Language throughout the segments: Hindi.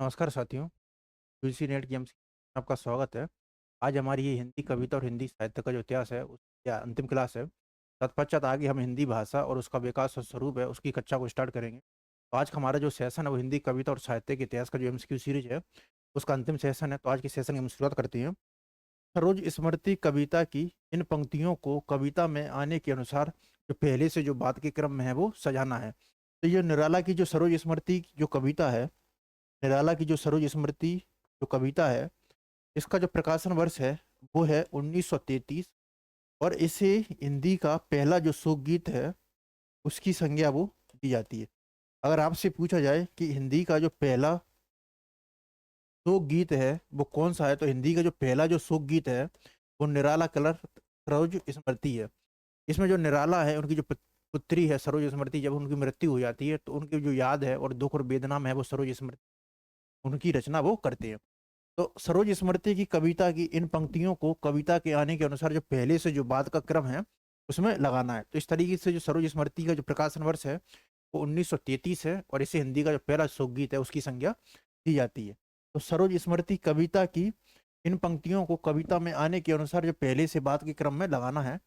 नमस्कार साथियों। यूजी नेट गेम्स में आपका स्वागत है। आज हमारी ये हिंदी कविता और हिंदी साहित्य का जो इतिहास है उसकी अंतिम क्लास है। तत्पश्चात आगे हम हिंदी भाषा और उसका विकास और स्वरूप है उसकी कक्षा को स्टार्ट करेंगे। तो आज का हमारा जो सेशन है वो हिंदी कविता और साहित्य के इतिहास का जो एमसीक्यू सीरीज है उसका अंतिम सेशन है। तो आज के सेशन की हम शुरुआत करते हैं। सरोज स्मृति कविता की इन पंक्तियों को कविता में आने के अनुसार जो पहले से जो बात के क्रम में है वो सजाना है। तो ये निराला की जो सरोज स्मृति जो कविता है, निराला की जो सरोज स्मृति जो कविता है, इसका जो प्रकाशन वर्ष है वो है 1933। और इसे हिंदी का पहला जो शोक गीत है उसकी संज्ञा वो दी जाती है। अगर आपसे पूछा जाए कि हिंदी का जो पहला शोक गीत है वो कौन सा है, तो हिंदी का जो पहला जो शोक गीत है वो निराला कलर सरोज स्मृति है। इसमें जो निराला है उनकी जो पुत्री है सरोज स्मृति, जब उनकी मृत्यु हो जाती है तो उनकी जो याद है और दुख और वेदना में है वो सरोज स्मृति उनकी रचना वो करते हैं। तो सरोज स्मृति की कविता की इन पंक्तियों को कविता के आने के अनुसार जो पहले से जो बात का क्रम है उसमें लगाना है। तो इस तरीके से जो सरोज स्मृति का जो प्रकाशन वर्ष है वो 1933 है और इसे हिंदी का जो पहला शोकगीत है उसकी संज्ञा दी जाती है। तो सरोज स्मृति कविता की इन पंक्तियों को कविता में आने के अनुसार जो पहले से बात के क्रम में लगाना है।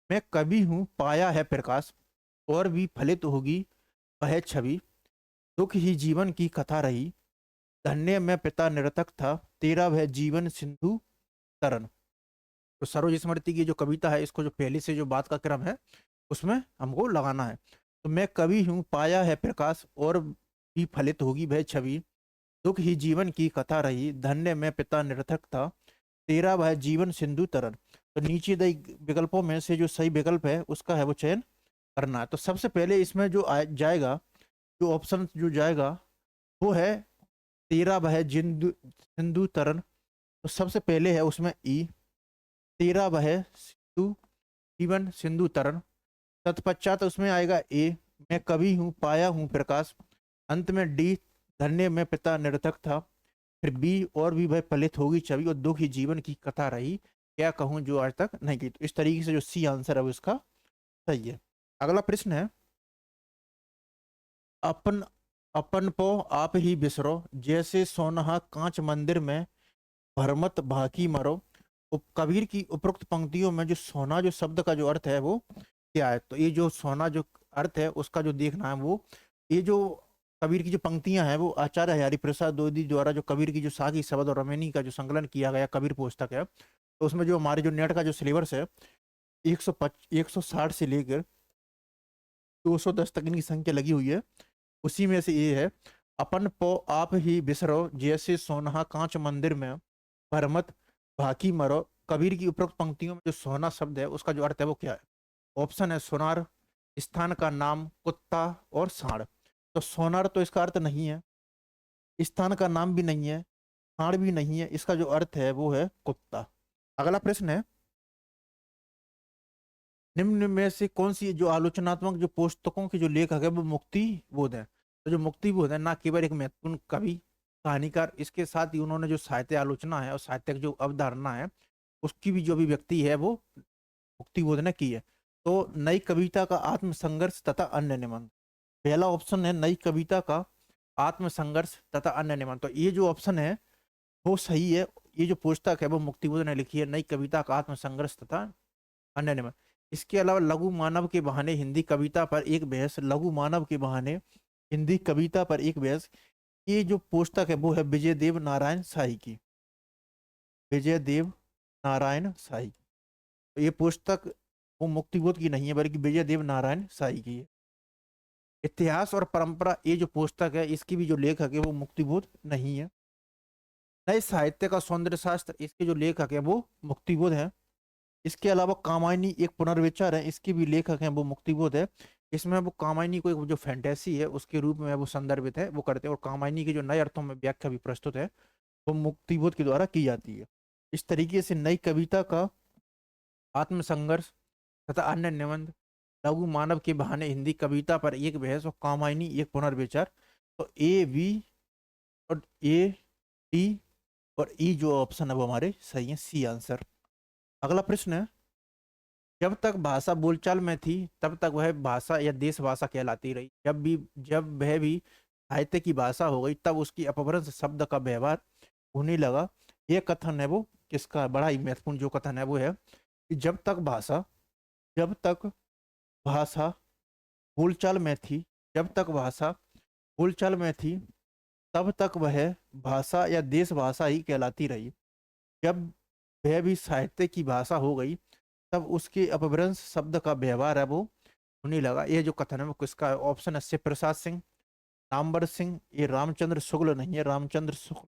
मैं कवि हूँ पाया है प्रकाश, और भी फलित होगी वह छवि, दुख ही जीवन की कथा रही, धन्य मैं पिता निरतक था, तेरा वह जीवन सिंधु तरन। तो सरोज स्मृति की जो कविता है इसको जो पहले से जो बात का क्रम है उसमें हमको लगाना है। तो मैं कवि हूँ पाया है प्रकाश, और भी फलित होगी वह छवि, दुख ही जीवन की कथा रही, धन्य मैं पिता निरथक था, तेरा वह जीवन सिंधु तरन। तो नीचे दी विकल्पों में से जो सही विकल्प है उसका है वो चयन करना है। तो सबसे पहले इसमें जो जाएगा, जो ऑप्शन जो जाएगा वो है तेरा वह जिंदु सिंधु तरन। तो सबसे पहले है उसमें ई, तेरा वह सिंधु जीवन सिंधु तरन। तत्पश्चात उसमें आएगा ए, मैं कवि हूँ पाया हूँ प्रकाश। अंत में डी, धन्य में पिता निरर्थक था। फिर बी, और भी वह फलित होगी छवि, और दुख ही जीवन की कथा रही, क्या कहूँ जो आज तक नहीं की। तो इस तरीके से जो सी आंसर है वो इसका सही है। अगला प्रश्न है, अपन अपन पो आप ही बिसरो, जैसे सोनहा कांच मंदिर में भरमत भाकी मरो। कबीर की उपरोक्त पंक्तियों में जो सोना जो शब्द का जो अर्थ है वो क्या है? तो ये जो सोना जो अर्थ है उसका जो देखना है वो, ये जो कबीर की जो पंक्तियां हैं वो आचार्य हरि प्रसाद द्विवेदी द्वारा जो कबीर की जो साखी शब्द और रमैनी का जो संकलन किया गया कबीर पुस्तक है, तो उसमें जो हमारे जो नेट का जो सिलेबस है 160 से लेकर 210 तक इनकी संख्या लगी हुई है। उसी में से ये है, अपन पो आप ही बिसरो, जैसे सोनहा कांच मंदिर में भरमत भाकी मरो। कबीर की उपरोक्त पंक्तियों में जो सोना शब्द है उसका जो अर्थ है वो क्या है? ऑप्शन है सोनार, स्थान का नाम, कुत्ता और सांड। तो सोनार तो इसका अर्थ नहीं है, स्थान का नाम भी नहीं है, सांड भी नहीं है, इसका जो अर्थ है वो है कुत्ता। अगला प्रश्न है, निम्न में से कौन सी जो आलोचनात्मक जो पुस्तकों के जो लेखक है वो मुक्ति बोध है? तो जो मुक्ति बोध है ना केवल एक महत्वपूर्ण कवि कहानीकार, इसके साथ ही उन्होंने जो साहित्य आलोचना है और साहित्यिक जो अवधारणा है उसकी भी जो अभिव्यक्ति है वो मुक्ति बोध ने की है। तो नई कविता का आत्मसंघर्ष तथा अन्य निबंध, पहला ऑप्शन है नई कविता का आत्मसंघर्ष तथा अन्य निबंध। तो ये जो ऑप्शन है वो सही है। ये जो पुस्तक है वो मुक्ति बोध ने लिखी है, नई कविता का आत्मसंघर्ष तथा अन्य निबंध। इसके अलावा लघु मानव के बहाने हिंदी कविता पर एक बहस, लघु मानव के बहाने हिंदी कविता पर एक बहस, ये जो पुस्तक है वो है विजय देव नारायण शाही की, विजय देव नारायण शाही। तो ये पुस्तक वो मुक्तिबोध की नहीं है बल्कि विजय देव नारायण शाही की है। इतिहास और परंपरा, ये जो पुस्तक है इसकी भी जो लेखक है वो मुक्तिबोध नहीं है। नए साहित्य का सौंदर्य शास्त्र, इसके जो लेखक है वो मुक्तिबोध है। इसके अलावा कामायनी एक पुनर्विचार है, इसके भी लेखक हैं वो मुक्तिबोध है। इसमें वो कामायनी को एक जो फैंटेसी है उसके रूप में वो संदर्भित है वो करते हैं, और कामायनी के जो नए अर्थों में व्याख्या भी प्रस्तुत है वो मुक्तिबोध के द्वारा की जाती है। इस तरीके से नई कविता का आत्मसंघर्ष तथा अन्य निबंध, लघु मानव के बहाने हिंदी कविता पर एक बहस और कामायनी एक पुनर्विचार। तो ए बी और ए डी और ई जो ऑप्शन है वो हमारे सही है, सी आंसर। अगला प्रश्न है, जब तक भाषा बोलचाल में थी तब तक वह भाषा या देश भाषा कहलाती रही, जब वह भी साहित्य की भाषा हो गई तब उसकी अपभ्रंश शब्द का व्यवहार होने लगा। ये कथन है वो किसका, बड़ा ही महत्वपूर्ण जो कथन है वो है कि जब तक भाषा बोलचाल में थी, जब तक भाषा बोलचाल में थी तब तक वह भाषा या देश भाषा ही कहलाती रही। जब वह भी साहित्य की भाषा हो गई तब उसके अपभ्रंश शब्द का व्यवहार है वो होने लगा। ये जो कथन है वो किसका है? ऑप्शन है शिव प्रसाद सिंह, नामवर सिंह, ये रामचंद्र शुक्ल नहीं है, रामचंद्र शुक्ल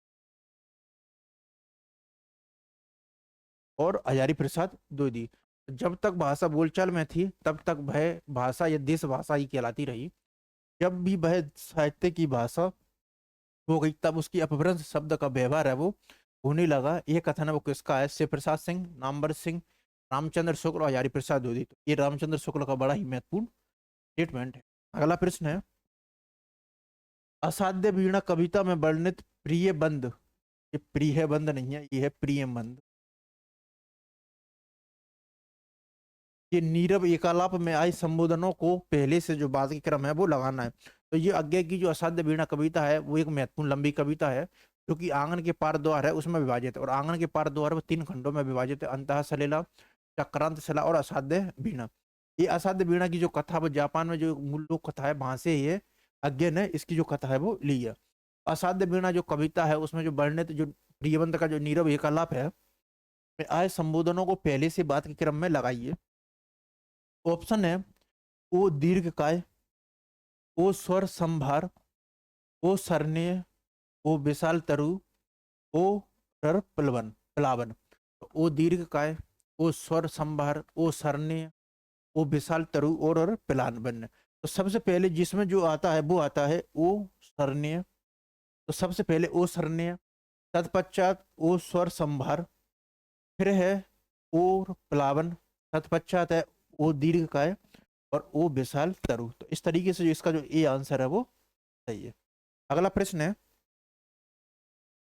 और हजारी प्रसाद द्विवेदी। जब तक भाषा बोलचाल में थी तब तक वह भाषा या देश भाषा ही कहलाती रही। जब भी वह साहित्य की भाषा हो गई तब उसकी अपभ्रंश शब्द का व्यवहार है वो होने लगा। ये कथन है वो किसका है? शिव प्रसाद सिंह, नामवर सिंह, रामचंद्र शुक्ल और हजारी प्रसाद द्विवेदी। तो ये रामचंद्र शुक्ल का बड़ा ही महत्वपूर्ण स्टेटमेंट है। अगला प्रश्न है, असाध्य वीणा कविता में वर्णित प्रिय बंद, ये प्रिय बंद नहीं है, ये है प्रिय बंद। ये नीरव एकालाप में आए संबोधनों को पहले से जो बात की क्रम है वो लगाना है। तो ये आज्ञा की जो असाध्य वीणा कविता है वो एक महत्वपूर्ण लंबी कविता है जो कि आंगन के पार द्वार है उसमें विभाजित है, और आंगन के पार द्वार वो 3 खंडों में विभाजित है, अंतः सलीला, चक्रांत शिला और असाध्य वीणा। ये असाध्य वीणा की जो कथा वो जापान में जो मूल लोक कथा है वहां से ये अज्ञा ने इसकी जो कथा है वो ली है। असाध्य वीणा जो कविता है उसमें जो वर्णित जो प्रियबंध का जो नीरव एकालाप है में आए संबोधनों को पहले से बात के क्रम में लगाइए। ऑप्शन है ओ दीर्घ काय, ओ स्वर संभार, ओ सरनेय, ओ विशाल तरु, ओ रर प्लवन प्लावन। तो ओ दीर्घ काय, ओ स्वर संभार, ओ सरनेय, ओ विशाल तरु और प्लावन। तो सबसे पहले जिसमें जो आता है वो आता है ओ सरनेय। तो सबसे पहले ओ सरनेय, तत्पश्चात ओ स्वर संभार, फिर है ओ प्लावन, तत्पश्चात है ओ दीर्घ काय और ओ विशाल तरु। तो इस तरीके से जो इसका जो ए आंसर है वो सही है। अगला प्रश्न है,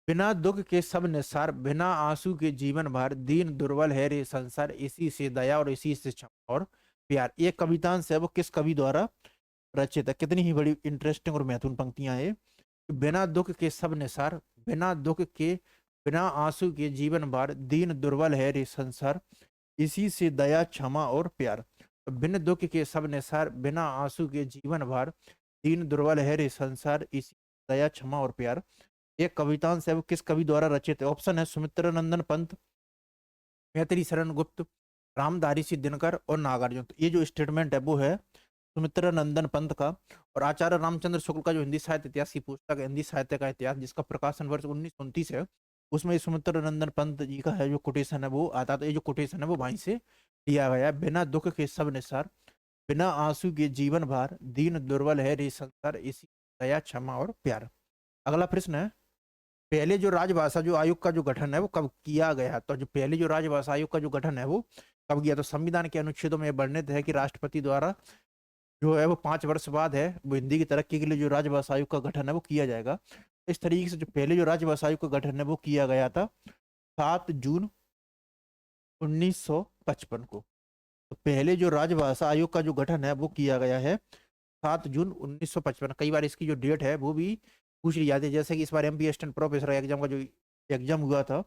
बिना दुख के सब निस्सार, बिना आंसू के जीवन भर, दीन दुर्बल है रे संसार, इसी से दया और इसी से क्षमा और प्यार। ये कवितांश है वो किस कवि द्वारा रचित है? कितनी ही बड़ी इंटरेस्टिंग और महत्वपूर्ण पंक्तियां हैं। बिना दुख के सब निसार, बिना दुख के, बिना आंसू के जीवन भर, दीन दुर्बल है रे संसार, इसी से दया क्षमा और प्यार। तो बिन दुख के सब निसार, बिना आंसू के जीवन भर, दीन दुर्बल है रे संसार, इसी दया क्षमा और प्यार। एक कवितांश है वो किस कवि द्वारा रचित है? ऑप्शन है सुमित्र नंदन पंत, मैथिली शरण गुप्त, रामधारी सिंह दिनकर और नागार्जुन। तो ये जो स्टेटमेंट है वो है सुमित्र नंदन पंत का। और आचार्य रामचंद्र शुक्ल का जो हिंदी साहित्य इतिहास की पुस्तक है, हिंदी साहित्य का इतिहास, जिसका प्रकाशन वर्ष 1929 है, उसमें सुमित्र नंदन पंत जी का है जो कोटेशन है वो आता। तो ये जो कोटेशन है वो वहीं से लिया गया है। बिना दुख के सब निसार, बिना आंसू के जीवन भार, दीन दुर्बल है रे संसार, इसी दया क्षमा और प्यार। अगला प्रश्न है, पहले जो राजभाषा जो आयोग का जो गठन है वो कब किया गया? तो जो पहले जो राजभाषा आयोग का जो गठन है वो कब किया? तो संविधान के अनुच्छेदों में वर्णित है कि राष्ट्रपति द्वारा जो है वो 5 वर्ष बाद है वो हिंदी की तरक्की के लिए जो राजभाषा आयोग का गठन है वो किया जाएगा। इस तरीके से जो पहले जो राजभाषा आयोग का गठन है वो किया गया था 7 जून 1955 को। तो पहले जो राजभाषा आयोग का जो गठन है वो किया गया है 7 जून 1955। कई बार इसकी जो डेट है वो भी पूछ ली जाती है, जैसे कि इस बार एमपी असिस्टेंट प्रोफेसर एग्जाम का जो एग्जाम हुआ था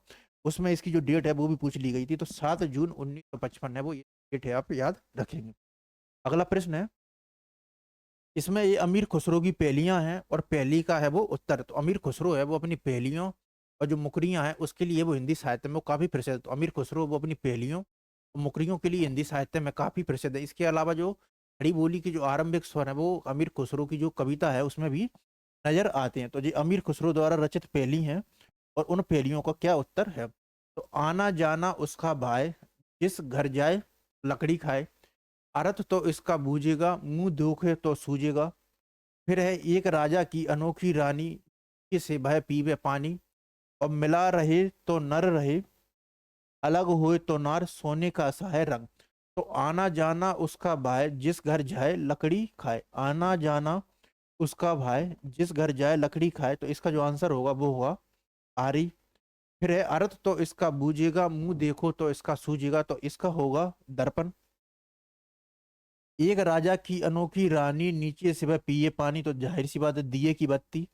उसमें इसकी जो डेट है वो भी पूछ ली गई थी। तो 7 जून 1955 है वो, ये डेट है आप याद रखेंगे। अगला प्रश्न है, इसमें ये अमीर खुसरो की पहेलियां हैं और पहेली का है वो उत्तर। तो अमीर खुसरो है वो अपनी पहेलियों और जो मुकरियां हैं उसके लिए वो हिंदी साहित्य में वो काफी प्रसिद्ध है। तो अमीर खुसरो वो अपनी पहेलियों और मुकरियों के लिए हिंदी साहित्य में काफी प्रसिद्ध है। इसके अलावा जो खड़ी बोली की जो आरंभिक स्वर है वो अमीर खुसरो की जो कविता है उसमें भी नजर आते हैं। तो ये अमीर खुसरो द्वारा रचित पहेली हैं और उन पहेलियों का क्या उत्तर है? तो आना जाना उसका भाई, जिस घर जाए लकड़ी खाए, अर्थ तो इसका बूझेगा, मुंह धोखे तो सूझेगा। फिर है एक राजा की अनोखी रानी, से भय पीवे पानी, और मिला रहे तो नर रहे, अलग होए तो नार, सोने का सा है रंग। तो आना जाना उसका भाई, जिस घर जाए लकड़ी खाए, आना जाना उसका भाई जिस घर जाए लकड़ी खाए। तो इसका जो आंसर होगा वो होगा आरी। फिर है अर्थ तो इसका बूझेगा, मुंह देखो तो इसका सूझेगा। तो इसका होगा दर्पण। एक राजा की अनोखी रानी, नीचे से वह पिए पानी, तो जाहिर सी बात है दिए की बत्ती।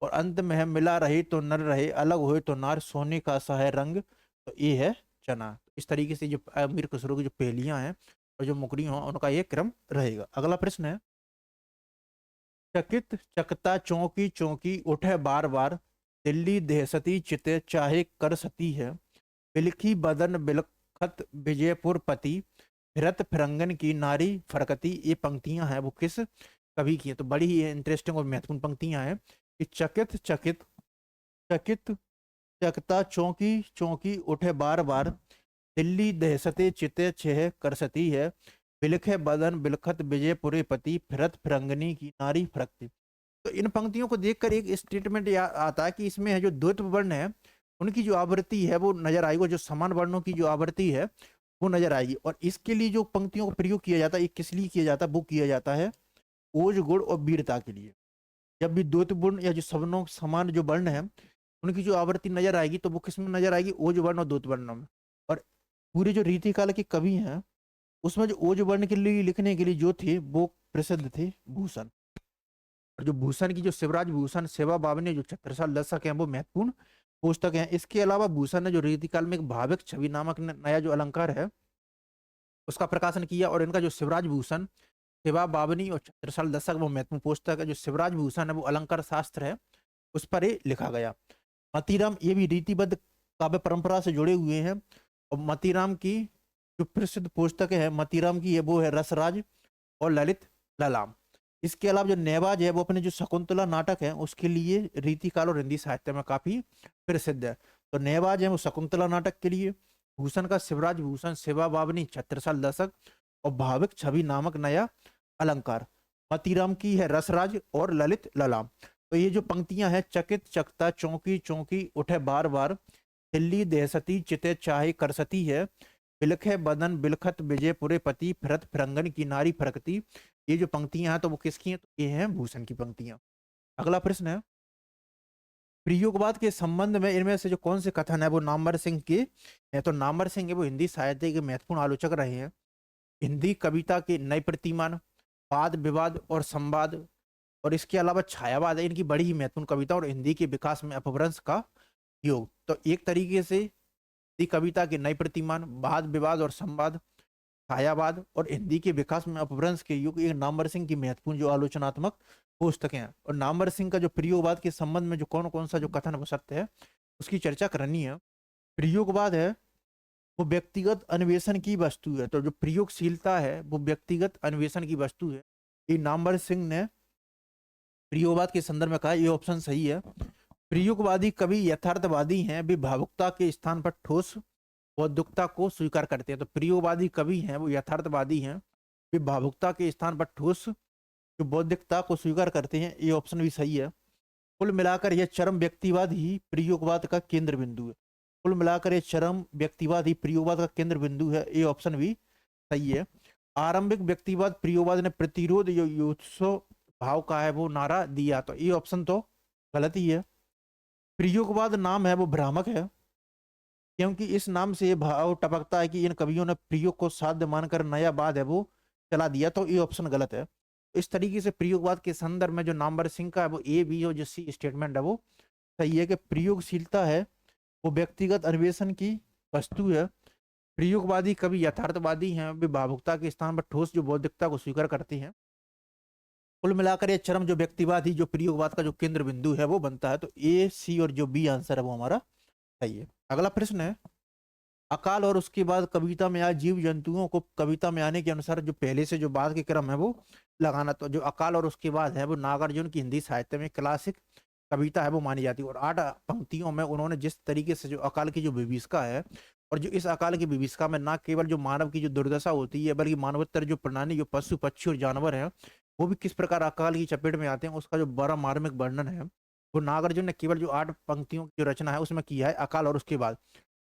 और अंत में है मिला रहे तो नर रहे, अलग हुए तो नार, सोने का सा है रंग, तो ये है चना। इस तरीके से जो अमीर खुसरो की जो पहेलियां हैं और जो मुकरियां हैं उनका ये क्रम रहेगा। अगला प्रश्न है, चकित चकता चौकी चौकी उठे बार बार, दिल्ली देहसती चिते चाहे कर सती है, बिलखी बदन बिलखत विजयपुर पति, फिरत फिरंगन की नारी फरकती। ये पंक्तियां हैं वो किस कवि की है? तो बड़ी ही इंटरेस्टिंग और महत्वपूर्ण पंक्तियां हैं कि चकित चकित चकित चकता चौकी चौकी उठे बार बार, दिल्ली दहसते चिते छह करसती है, बिलखे बदन बिलखत विजयपुरे पति, फिरत फिरंगनी की नारी फरकती। तो इन पंक्तियों को देखकर एक स्टेटमेंट आता है कि इसमें है जो द्वैत वर्ण है उनकी जो आवृत्ति है वो नजर आएगी, जो समान वर्णों की जो आवृत्ति है वो नजर आएगी। और इसके लिए जो पंक्तियों का प्रयोग किया जाता है, ये किस लिए किया जाता है? वो किया जाता है ओज गुण और वीरता के लिए। जब भी द्वैत वर्ण या जो सवर्णों समान जो वर्ण है उनकी जो आवृत्ति नजर आएगी तो वो किस में नजर आएगी? ओज वर्ण और द्वैत वर्णों में। और पूरे जो रीति काल के कवि हैं उसमें जो ओज वर्ण के लिए लिखने के लिए जो थे वो प्रसिद्ध थे भूषण। और जो भूषण की जो शिवराज भूषण सेवा बावनी जो छत्रसाल दशक है वो महत्वपूर्ण पुस्तक है। इसके अलावा भूषण ने जो रीतिकाल में एक भाविक छवि नामक नया जो अलंकार है उसका प्रकाशन किया। और इनका जो शिवराज भूषण सेवा बावनी और छत्रसाल दशक वो महत्वपूर्ण पुस्तक है। जो शिवराज भूषण है वो अलंकार शास्त्र है, उस पर ये लिखा गया। मतीराम ये भी रीतिबद्ध काव्य परंपरा से जुड़े हुए हैं। और मतीराम की जो प्रसिद्ध पुस्तक है मतीराम की, ये वो है रसराज और ललित ललाम। इसके अलावा जो नेवाज है वो अपने जो शकुंतला नाटक है उसके लिए रीतिकाल और हिंदी साहित्य में काफी प्रसिद्ध है। तो नेवाज है वो शकुंतला नाटक के लिए, भूषण का शिवराज भूषण सेवा बावनी छत्रसाल दशक और भाविक छवि नामक नया अलंकार। मतीराम की है रसराज और ललित ललाम। तो ये जो पंक्तियां हैं, चकित चकता चौकी चौकी उठे बार बार, दिल्ली देहसती चिते चाहे करसती है, बिलखे बदन बिलखत विजयपुरे पति, फिरत फिरंगन की नारी फरकती। ये जो पंक्तियां हैं तो वो किसकी हैं? तो ये हैं भूषण की पंक्तियां। अगला प्रश्न है, प्रयोगवाद के संबंध में इनमें से जो कौन से कथन है वो नामवर सिंह के है? तो नामवर सिंह है वो हिंदी साहित्य के महत्वपूर्ण आलोचक रहे हैं। हिंदी कविता के नए प्रतिमान, वाद विवाद और संवाद और इसके अलावा छायावाद है इनकी बड़ी ही महत्वपूर्ण कविता और हिंदी के विकास में अपभ्रंश का योग। तो एक तरीके से हिंदी कविता के नए प्रतिमान, वाद विवाद और संवाद, छायावाद और हिंदी के विकास में अपभ्रंश के युग, एक नामवर सिंह की महत्वपूर्ण जो आलोचनात्मक पुस्तकें हैं। और नामवर सिंह का जो प्रयोगवाद के संबंध में जो कौन कौन सा जो कथन व सत्य है उसकी चर्चा करनी है। प्रयोगवाद है वो व्यक्तिगत अन्वेषण की वस्तु है। तो जो प्रयोगशीलता है वो व्यक्तिगत अन्वेषण की वस्तु है। ये नामवर सिंह ने प्रयोगवाद के संदर्भ में कहा, ये ऑप्शन सही है। प्रयोगवादी कवि यथार्थवादी हैं, वे भावुकता के स्थान पर ठोस बौद्धिकता को स्वीकार करते हैं। तो प्रयोगवादी कवि हैं वो यथार्थवादी हैं, वे भावुकता के स्थान पर ठोस जो बौद्धिकता को स्वीकार करते हैं। ये ऑप्शन भी सही है। कुल मिलाकर यह चरम व्यक्तिवाद ही प्रयोगवाद का केंद्र बिंदु है। कुल मिलाकर यह चरम व्यक्तिवाद ही प्रयोगवाद का केंद्र बिंदु है। ये ऑप्शन भी सही है। आरंभिक व्यक्तिवाद प्रयोगवाद ने प्रतिरोध योत्सव भाव का है वो नारा दिया। तो ये ऑप्शन तो गलत ही है। प्रयोगवाद नाम है वो भ्रामक है, क्योंकि इस नाम से ये भाव टपकता है कि इन कवियों ने प्रयोग को साध्य मानकर नया वाद है वो चला दिया। तो ये ऑप्शन गलत है। इस तरीके से प्रयोगवाद के संदर्भ में जो नामवर सिंह का है वो ए बी और जो सी स्टेटमेंट है वो सही है कि प्रयोगशीलता है वो व्यक्तिगत अन्वेषण की वस्तु है। प्रयोगवादी कवि यथार्थवादी हैं, वे भावुकता के स्थान पर ठोस जो बौद्धिकता को स्वीकार करते हैं। कुल मिलाकर ये चरम जो व्यक्तिवाद ही जो प्रयोगवाद का जो केंद्र बिंदु है वो बनता है। तो ए सी और जो बी आंसर है वो हमारा सही है। अगला प्रश्न है, अकाल और उसके बाद कविता में आए जीव जंतुओं को कविता में आने के अनुसार जो पहले से जो बाद के क्रम है वो लगाना। तो जो अकाल और उसके बाद है वो नागार्जुन की हिंदी साहित्य में क्लासिक कविता है वो मानी जाती है। और 8 पंक्तियों में उन्होंने जिस तरीके से जो अकाल की जो विभीषिका है और जो इस अकाल की विभीषिका में ना केवल जो मानव की जो दुर्दशा होती है बल्कि मानवोत्तर जो प्राणी जो पशु पक्षी और जानवर हैं वो भी किस प्रकार अकाल की चपेट में आते हैं, उसका जो बड़ा मार्मिक वर्णन है वो नागार्जुन ने केवल जो 8 पंक्तियों की जो रचना है उसमें किया है, अकाल और उसके बाद।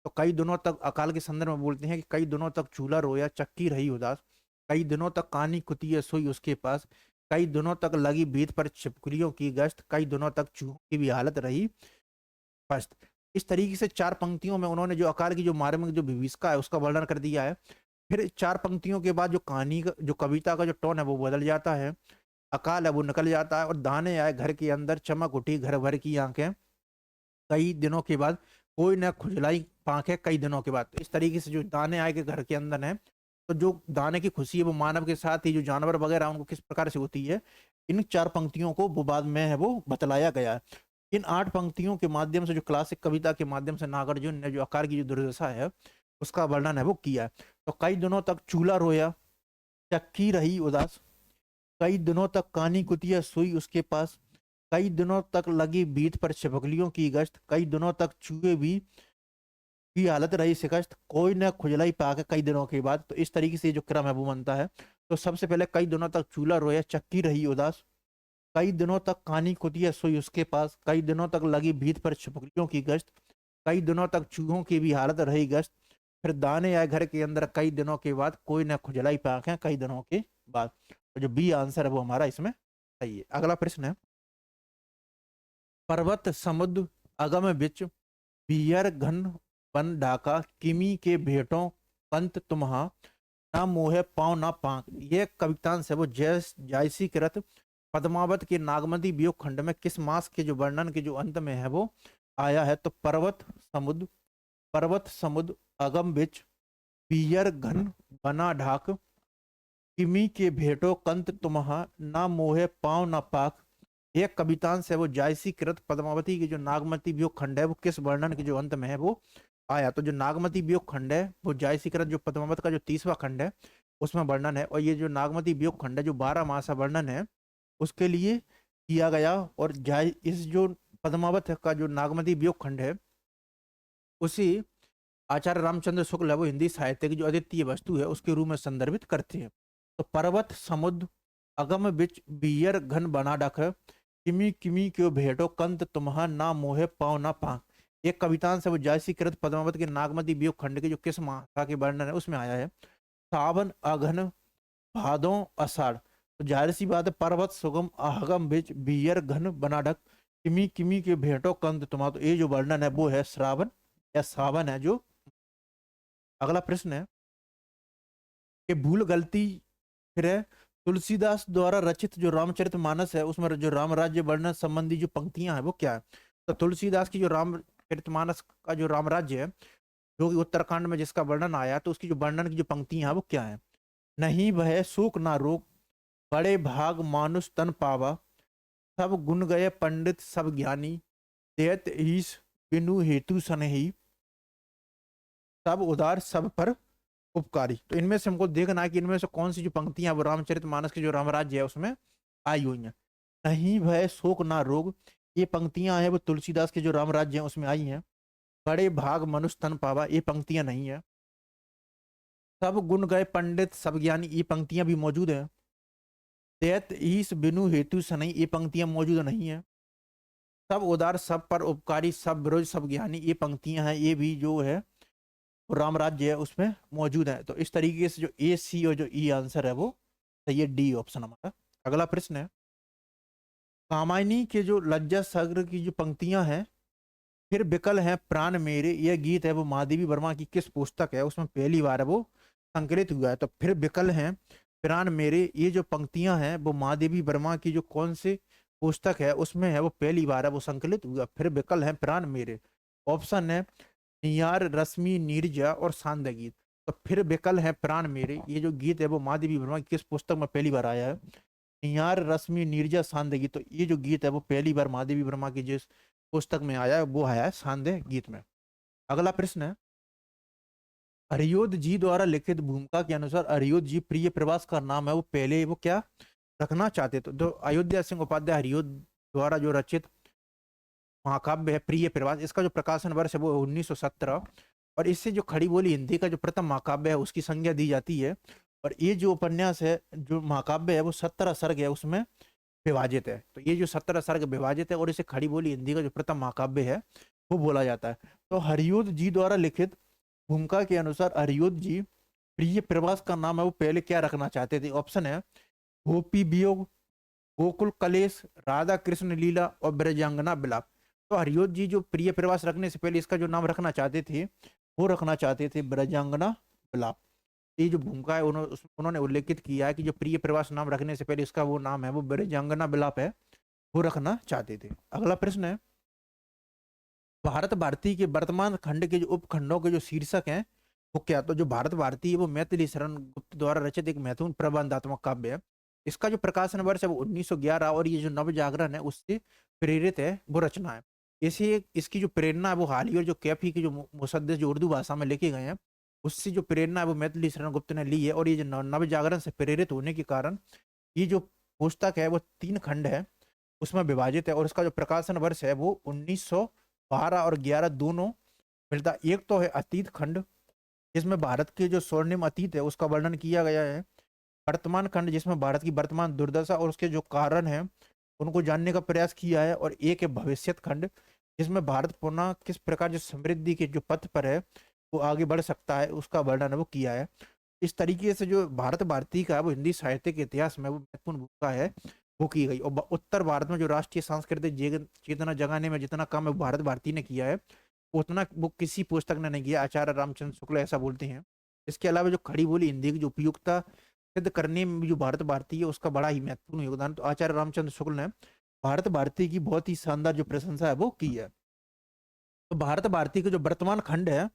तो कई दिनों तक अकाल के संदर्भ में बोलते हैं कि कई दिनों तक चूल्हा रोया चक्की रही उदास, कई दिनों तक कानी कुतिया सोई उसके पास, कई दिनों तक लगी भीत पर छिपकलियों की गश्त, कई दिनों तक चूहों की भी हालत रही पस्त। इस तरीके से 4 पंक्तियों में उन्होंने जो अकाल की जो मार्मिक जो विभीषिका है उसका वर्णन कर दिया है। फिर 4 पंक्तियों के बाद जो कहानी का जो कविता का जो टोन है वो बदल जाता है, अकाल है वो निकल जाता है, और दाने आए घर के अंदर, चमक उठी घर भर की आंखें, कई दिनों के बाद कोई न खुजलाई पांखें, कई दिनों के बाद। तो इस तरीके से जो दाने आए के घर के अंदर है, तो जो दाने की खुशी है वो मानव के साथ ही जो जानवर वगैरह उनको किस प्रकार से होती है, इन 4 पंक्तियों को वो बाद में है वो बतलाया गया है। इन 8 पंक्तियों के माध्यम से जो क्लासिक कविता के माध्यम से नागार्जुन ने जो आकार की जो दुर्दशा है उसका वर्णन है वो किया है। तो कई दिनों तक चूल्हा रोया, चक्की रही उदास, कई दिनों तक कानी कुतिया सुई उसके पास, कई दिनों तक लगी बीत पर छिपकलियों की गश्त, कई दिनों तक चूहे भी की हालत रही शिकस्त, कोई न खुजलाई पाके कई दिनों के बाद। तो इस तरीके से जो क्रम है वो बनता है। तो सबसे पहले कई दिनों तक चूल्हा रोया, चक्की रही उदास, कई दिनों तक कानी कुतिया सोई उसके पास, कई दिनों तक लगी भीत पर छिपकलियों की गश्त, कई दिनों तक चूहों की भी हालत रही गश्त, फिर दाने आए घर के अंदर कई दिनों के बाद, कोई न खुजलाई पाके कई दिनों के बाद। तो जो बी आंसर है वो हमारा इसमें सही है। अगला प्रश्न है, पर्वत समुद्र अगम बिच, बियर घन बन ढाका, किमी के भेंटों पंत तुम्हा, ना मोहे पाँव ना पांक। ये कवितांश है वो जैस जायसी कृत पद्मावत के नागमती वियोग खंड में किस मास के जो वर्णन के जो अंत में है वो आया है? तो पर्वत समुद्र अगम बिच, पियर घन बना ढाक, किमी के भेंटो कंत तुम्हा, ना मोहे पाँव ना पाक। एक कवितांश है वो जायसी कृत पद्मावती की जो नागमती वियोग खंड है वो किस वर्णन के जो अंत में है वो आया? तो जो नागमती वियोग खंड है वो जायसी कृत जो पद्मावत का जो 30वां खंड है उसमें वर्णन है। और ये जो नागमती वियोग खंड है जो 12 मासा वर्णन है उसके लिए किया गया। और जाय इस जो पद्मावत का जो नागमती वियोग खंड है उसी आचार्य रामचंद्र शुक्ल है वो हिंदी साहित्य की जो अद्वितीय वस्तु है उसके रूप में संदर्भित करते हैं। तो पर्वत समुद्र अगम बिच, बियर घन बना डख, किमी किमी क्यों भेटो कंत तुम्हा, ना मोहे पाँव ना पाक। एक कवितांश है वो जायसी कृत पद्मावत के नागमती वियोग खंड के जो किस मासा के वर्णन है उसमें आया है? सावन अघन भादों आषाढ़। तो जाहिर सी बात है पर्वत सुगम अहगम बिच, बियर घन बनाडक, किमी किमी के भेंटो कंद तुम्हा। तो ये जो वर्णन है वो है श्रावण या सावन है जो। अगला प्रश्न है कि भूल गलती फिर है, तुलसीदास द्वारा रचित जो रामचरितमानस है उसमें जो राम राज्य वर्णन संबंधी जो पंक्तियां हैं वो क्या है? तो तुलसीदास की जो रामचरितमानस का जो राम राज्य है जो कि उत्तराखंड में जिसका वर्णन आया, तो उसकी जो वर्णन की जो पंक्तियां हैं वो क्या है? नहीं भय शोक ना रोग, बड़े भाग मानुष तन पावा, सब गुण गए पंडित सब ज्ञानी, देत ईश बिनु हेतु सनहि, सब उदार सब पर उपकारी। तो इनमें से हमको देखना है कि इनमें से कौन सी जो पंक्तियां वो रामचरितमानस की जो रामराज्य है उसमें आई हुई हैं। नहीं भय शोक ना रोग, ये पंक्तियां हैं वो तुलसीदास के जो रामराज्य है उसमें आई हैं। बड़े भाग मनुष्य तन पावा, ये पंक्तियां नहीं है। सब गुण गए पंडित सब ज्ञानी, ये पंक्तियां भी मौजूद है। देत ईश बिनु हेतु सनई, ये पंक्तियां मौजूद नहीं है। सब उदार सब पर उपकारी, सब विरोध सब ज्ञानी, ये पंक्तियां हैं, ये भी जो है राम राज्य है उसमें मौजूद है। तो इस तरीके से जो ए सी और जो ई आंसर है वो सही है, डी ऑप्शन हमारा। अगला प्रश्न है, कामायनी के जो लज्जा सागर की जो पंक्तियां हैं, फिर विकल है प्राण मेरे, यह गीत है वो महादेवी वर्मा की किस पुस्तक है उसमें पहली बार है वो संकलित हुआ है? तो फिर विकल है प्राण मेरे, ये जो पंक्तियां हैं वो महादेवी वर्मा की जो कौन से पुस्तक है उसमें है वो पहली बार है वो संकलित हुआ? फिर विकल है प्राण मेरे। ऑप्शन है नियार रश्मि नीरजा और सांध्य गीत। तो फिर विकल है प्राण मेरे, ये जो गीत है वो महादेवी वर्मा की किस पुस्तक में पहली बार आया है? नियार रश्मि नीरजा सांध्य गीत। तो ये जो गीत है वो पहली बार महादेवी वर्मा की जिस पुस्तक में आया है वो आया है सांध्य गीत में। अगला प्रश्न है, हरियोध जी द्वारा लिखित भूमिका के अनुसार हरियोध जी प्रिय प्रवास का नाम है वो पहले वो क्या रखना चाहते? तो अयोध्या सिंह उपाध्याय हरियोध द्वारा जो रचित महाकाव्य है प्रिय प्रवास, इसका जो प्रकाशन वर्ष है वो 1917, और इससे जो खड़ी बोली हिंदी का जो प्रथम महाकाव्य है उसकी संज्ञा दी जाती है। और ये जो उपन्यास है जो महाकाव्य है वो 17 सर्ग है उसमें विभाजित है। तो ये जो 17 सर्ग विभाजित है और इसे खड़ी बोली हिंदी का जो प्रथम महाकाव्य है वो बोला जाता है। तो हरियोध जी द्वारा लिखित भूमिका के अनुसार हरियोध जी प्रिय प्रवास का नाम है वो पहले क्या रखना चाहते थे? ऑप्शन है गोपी वियोग, गोकुल कलेश, राधा कृष्ण लीला और ब्रजांगना विलाप। तो हरियोध जी जो प्रिय प्रवास रखने से पहले इसका जो नाम रखना चाहते थे वो रखना चाहते थे ब्रजांगना विलाप। ये जो भूमिका है उन्होंने उल्लेखित किया है कि जो प्रिय प्रवास नाम रखने से पहले इसका वो नाम है वो ब्रजांगना विलाप है वो रखना चाहते थे। अगला प्रश्न है, भारत भारती के वर्तमान खंड के जो उपखंडों के जो शीर्षक हैं वो क्या? तो जो भारत भारती है वो मैथिली शरण गुप्त द्वारा रचित एक महत्वपूर्ण प्रबंधात्मक काव्य है। इसका जो प्रकाशन वर्ष है वो 1911 और ये जो नव जागरण है उससे प्रेरित है वो रचना है। इसी इसकी जो प्रेरणा है वो हाल ही और जो कैफी के जो मुसद्दस जो उर्दू भाषा में लिखे गए हैं उससे जो प्रेरणा है वो मैथिली शरण गुप्त ने ली है। और ये जो नव जागरण से प्रेरित होने के कारण ये जो पुस्तक है वो 3 खंड है उसमें विभाजित है। और इसका जो प्रकाशन वर्ष है वो 1912 और 11 दोनों मिलता। एक तो है अतीत खंड जिसमें भारत के जो स्वर्णिम अतीत है उसका वर्णन किया गया है। वर्तमान खंड जिसमें भारत की वर्तमान दुर्दशा और उसके जो कारण है उनको जानने का प्रयास किया है। और एक है भविष्यत खंड जिसमें भारत पुनः किस प्रकार जो समृद्धि के जो पथ पर है वो आगे बढ़ सकता है उसका वर्णन वो किया है। इस तरीके से जो भारत भारती का वो हिंदी साहित्य के इतिहास में वो महत्वपूर्ण भूमिका है वो की गई। और उत्तर भारत में जो राष्ट्रीय सांस्कृतिक चेतना जगाने में जितना काम है भारत भारती ने किया है उतना वो किसी पुस्तक ने नहीं किया। आचार्य रामचंद्र शुक्ल ऐसा बोलते हैं। इसके अलावा जो खड़ी बोली हिंदी की जो उपयुक्ता सिद्ध करने में जो भारत भारती है उसका बड़ा ही महत्वपूर्ण योगदान। तो आचार्य रामचंद्र शुक्ल ने भारत भारती की बहुत ही शानदार जो प्रशंसा है वो की है। तो भारत भारती का जो वर्तमान खंड है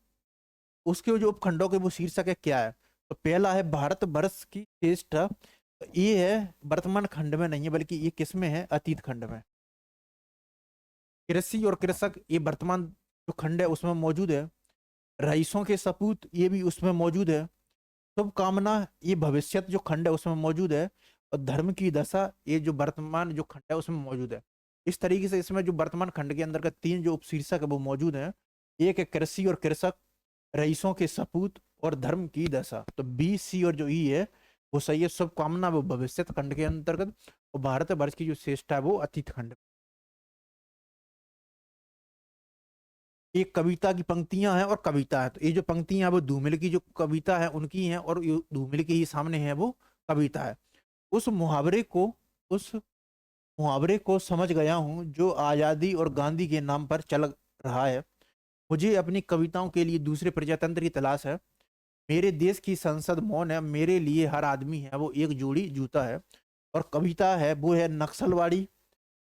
उसके जो उपखंडों के वो शीर्षक है क्या है? तो पहला है भारत वर्ष की चेष्टा। तो ये है वर्तमान खंड में नहीं है बल्कि ये किस में है? अतीत खंड में। कृषि और कृषक ये वर्तमान जो खंड है उसमें मौजूद है। रईसों के सपूत ये भी उसमें मौजूद है। शुभकामना ये भविष्यत जो खंड है उसमें मौजूद है। और धर्म की दशा ये जो वर्तमान जो खंड है उसमें मौजूद है। इस तरीके से इसमें जो वर्तमान खंड के अंदर का 3 जो उपशीर्षक है वो मौजूद है। एक है कृषि और कृषक, रईसों के सपूत और धर्म की दशा। तो बी सी और जो ई है वो सही है। शुभकामना वो भविष्यत खंड के अंतर्गत और भारत वर्ष की जो श्रेष्ठता है वो अतीत खंड। एक कविता की पंक्तियां हैं और कविता है। तो ये जो पंक्तियां हैं वो धूमिल की जो कविता है उनकी हैं और धूमिल के ही सामने है वो कविता है। उस मुहावरे को उस मुहावरे को समझ गया हूं जो आजादी और गांधी के नाम पर चल रहा है। मुझे अपनी कविताओं के लिए दूसरे प्रजातंत्र की तलाश है। मेरे देश की संसद मौन है, मेरे लिए हर आदमी है वो एक जोड़ी जूता है। और कविता है वो है नक्सलवाड़ी,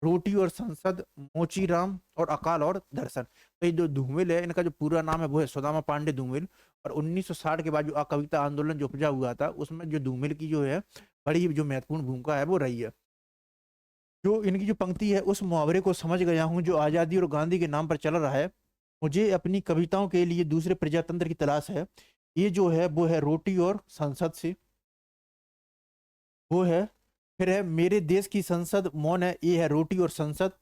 रोटी और संसद, मोचीराम और अकाल और दर्शन। तो ये जो धूमिल है इनका जो पूरा नाम है वो है सुदामा पांडे धूमिल। और 1960 के बाद जो कविता आंदोलन जो उपजा हुआ था उसमें जो धूमिल की जो है बड़ी जो महत्वपूर्ण भूमिका है वो रही है। जो इनकी जो पंक्ति है उस मुहावरे को समझ गया हूं जो आजादी और गांधी के नाम पर चल रहा है। मुझे अपनी कविताओं के लिए दूसरे प्रजातंत्र की तलाश है। ये जो है वो है रोटी और संसद से वो है। फिर है मेरे देश की संसद मौन है, ये है रोटी और संसद।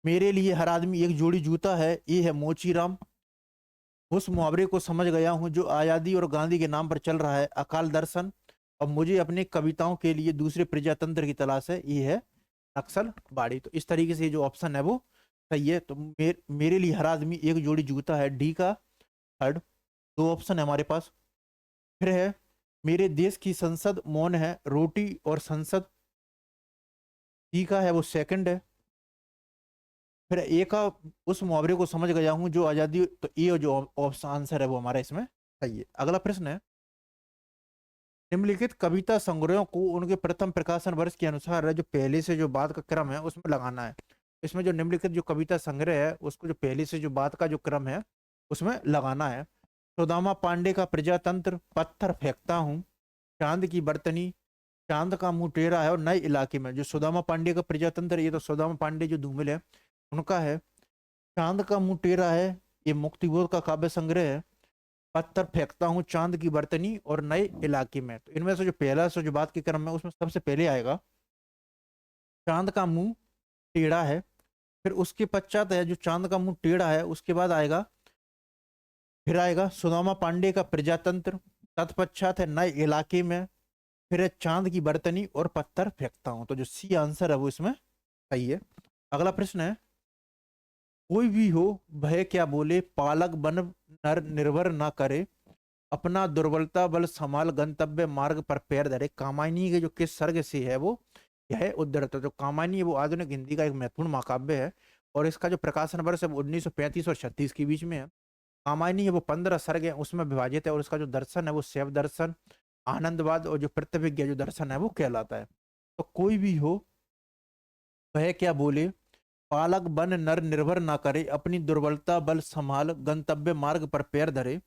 मेरे लिए हर आदमी एक जोड़ी जूता है, ये है मोचीराम। उस मुहावरे को समझ गया हूं जो आजादी और गांधी के नाम पर चल रहा है, अकाल दर्शन। और मुझे अपनी कविताओं के लिए दूसरे प्रजातंत्र की तलाश है, ये है नक्सल बाड़ी। तो इस तरीके से जो ऑप्शन है वो सही है। तो मेरे लिए हर आदमी एक जोड़ी जूता है, डी का थर्ड। 2 ऑप्शन है हमारे पास। फिर है मेरे देश की संसद मौन है, रोटी और संसद, सी का है वो सेकंड है। फिर ए का उस मुहावरे को समझ गया हूं जो आजादी। तो ये जो ऑप्शन आंसर है वो हमारा इसमें सही है। अगला प्रश्न है, निम्नलिखित कविता संग्रहों को उनके प्रथम प्रकाशन वर्ष के अनुसार है जो पहले से जो बाद का क्रम है उसमें लगाना है। इसमें जो निम्नलिखित जो कविता संग्रह है उसको जो पहले से जो बाद का जो क्रम है उसमें लगाना है। सुदामा पांडे का प्रजातंत्र, पत्थर फेंकता हूँ, चांद की बर्तनी, चांद का मुंह टेढ़ा है और नए इलाके में। जो सुदामा पांडे का प्रजातंत्र ये तो सुदामा पांडे जो धूमिल है उनका है। चांद का मुंह टेढ़ा है ये मुक्तिबोध का काव्य संग्रह है। पत्थर फेंकता हूँ, चांद की बर्तनी और नए इलाके में। तो इनमें से जो पहला से जो बात के क्रम में उसमें सबसे पहले आएगा चांद का मुंह टेढ़ा है। फिर उसके पश्चात है जो चांद का मुंह टेढ़ा है उसके बाद आएगा फिर आएगा सुदामा पांडे का प्रजातंत्र। तत्पश्चात है नए इलाके में। फिर है चांद की बर्तनी और पत्थर फेंकता हूं। तो जो सी आंसर है वो इसमें सही है। अगला प्रश्न है, कोई भी हो भय क्या बोले, पालक बन नर निर्भर ना करे, अपना दुर्बलता बल संभाल गंतव्य मार्ग पर पैर धरे। कामायनी के जो किस सर्ग से है वो यह है उद्धृत। तो कामायनी है वो आधुनिक हिंदी का एक महत्वपूर्ण महाकाव्य है। और इसका जो प्रकाशन वर्ष है 1935 और 36 के बीच में है। कामायनी है वो 15 सर्ग है उसमें विभाजित है, और इसका जो दर्शन है वो शैव दर्शन, आनंदवाद और जो प्रतिभिज्ञा जो दर्शन है वो कहलाता है। तो कोई भी हो वह क्या बोले, पालक बन नर निर्भर ना करे, अपनी दुर्बलता बल संभाल, गंतव्य मार्ग पर पैर धरे।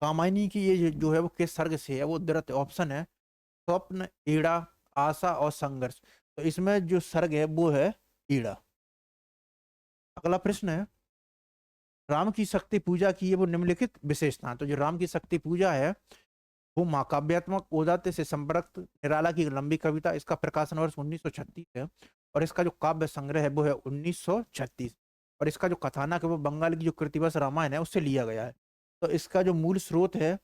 कामायनी की ये जो है वो किस सर्ग से है, वो द्रत ऑप्शन है स्वप्न, ईड़ा, आशा और संघर्ष। तो इसमें जो सर्ग है वो है ईड़ा। अगला प्रश्न है, राम की शक्ति पूजा की है वो निम्नलिखित विशेषता। तो जो राम की शक्ति पूजा है वो महाकाव्यात्मक औदात्य से संपर्क, निराला की लंबी कविता, इसका प्रकाशन वर्ष 1936 है, और इसका जो काव्य संग्रह है वो है 1936, और इसका जो कथानक है वो बंगाल की जो कृतिवास रामायण है उससे लिया गया है। तो इसका जो मूल स्रोत है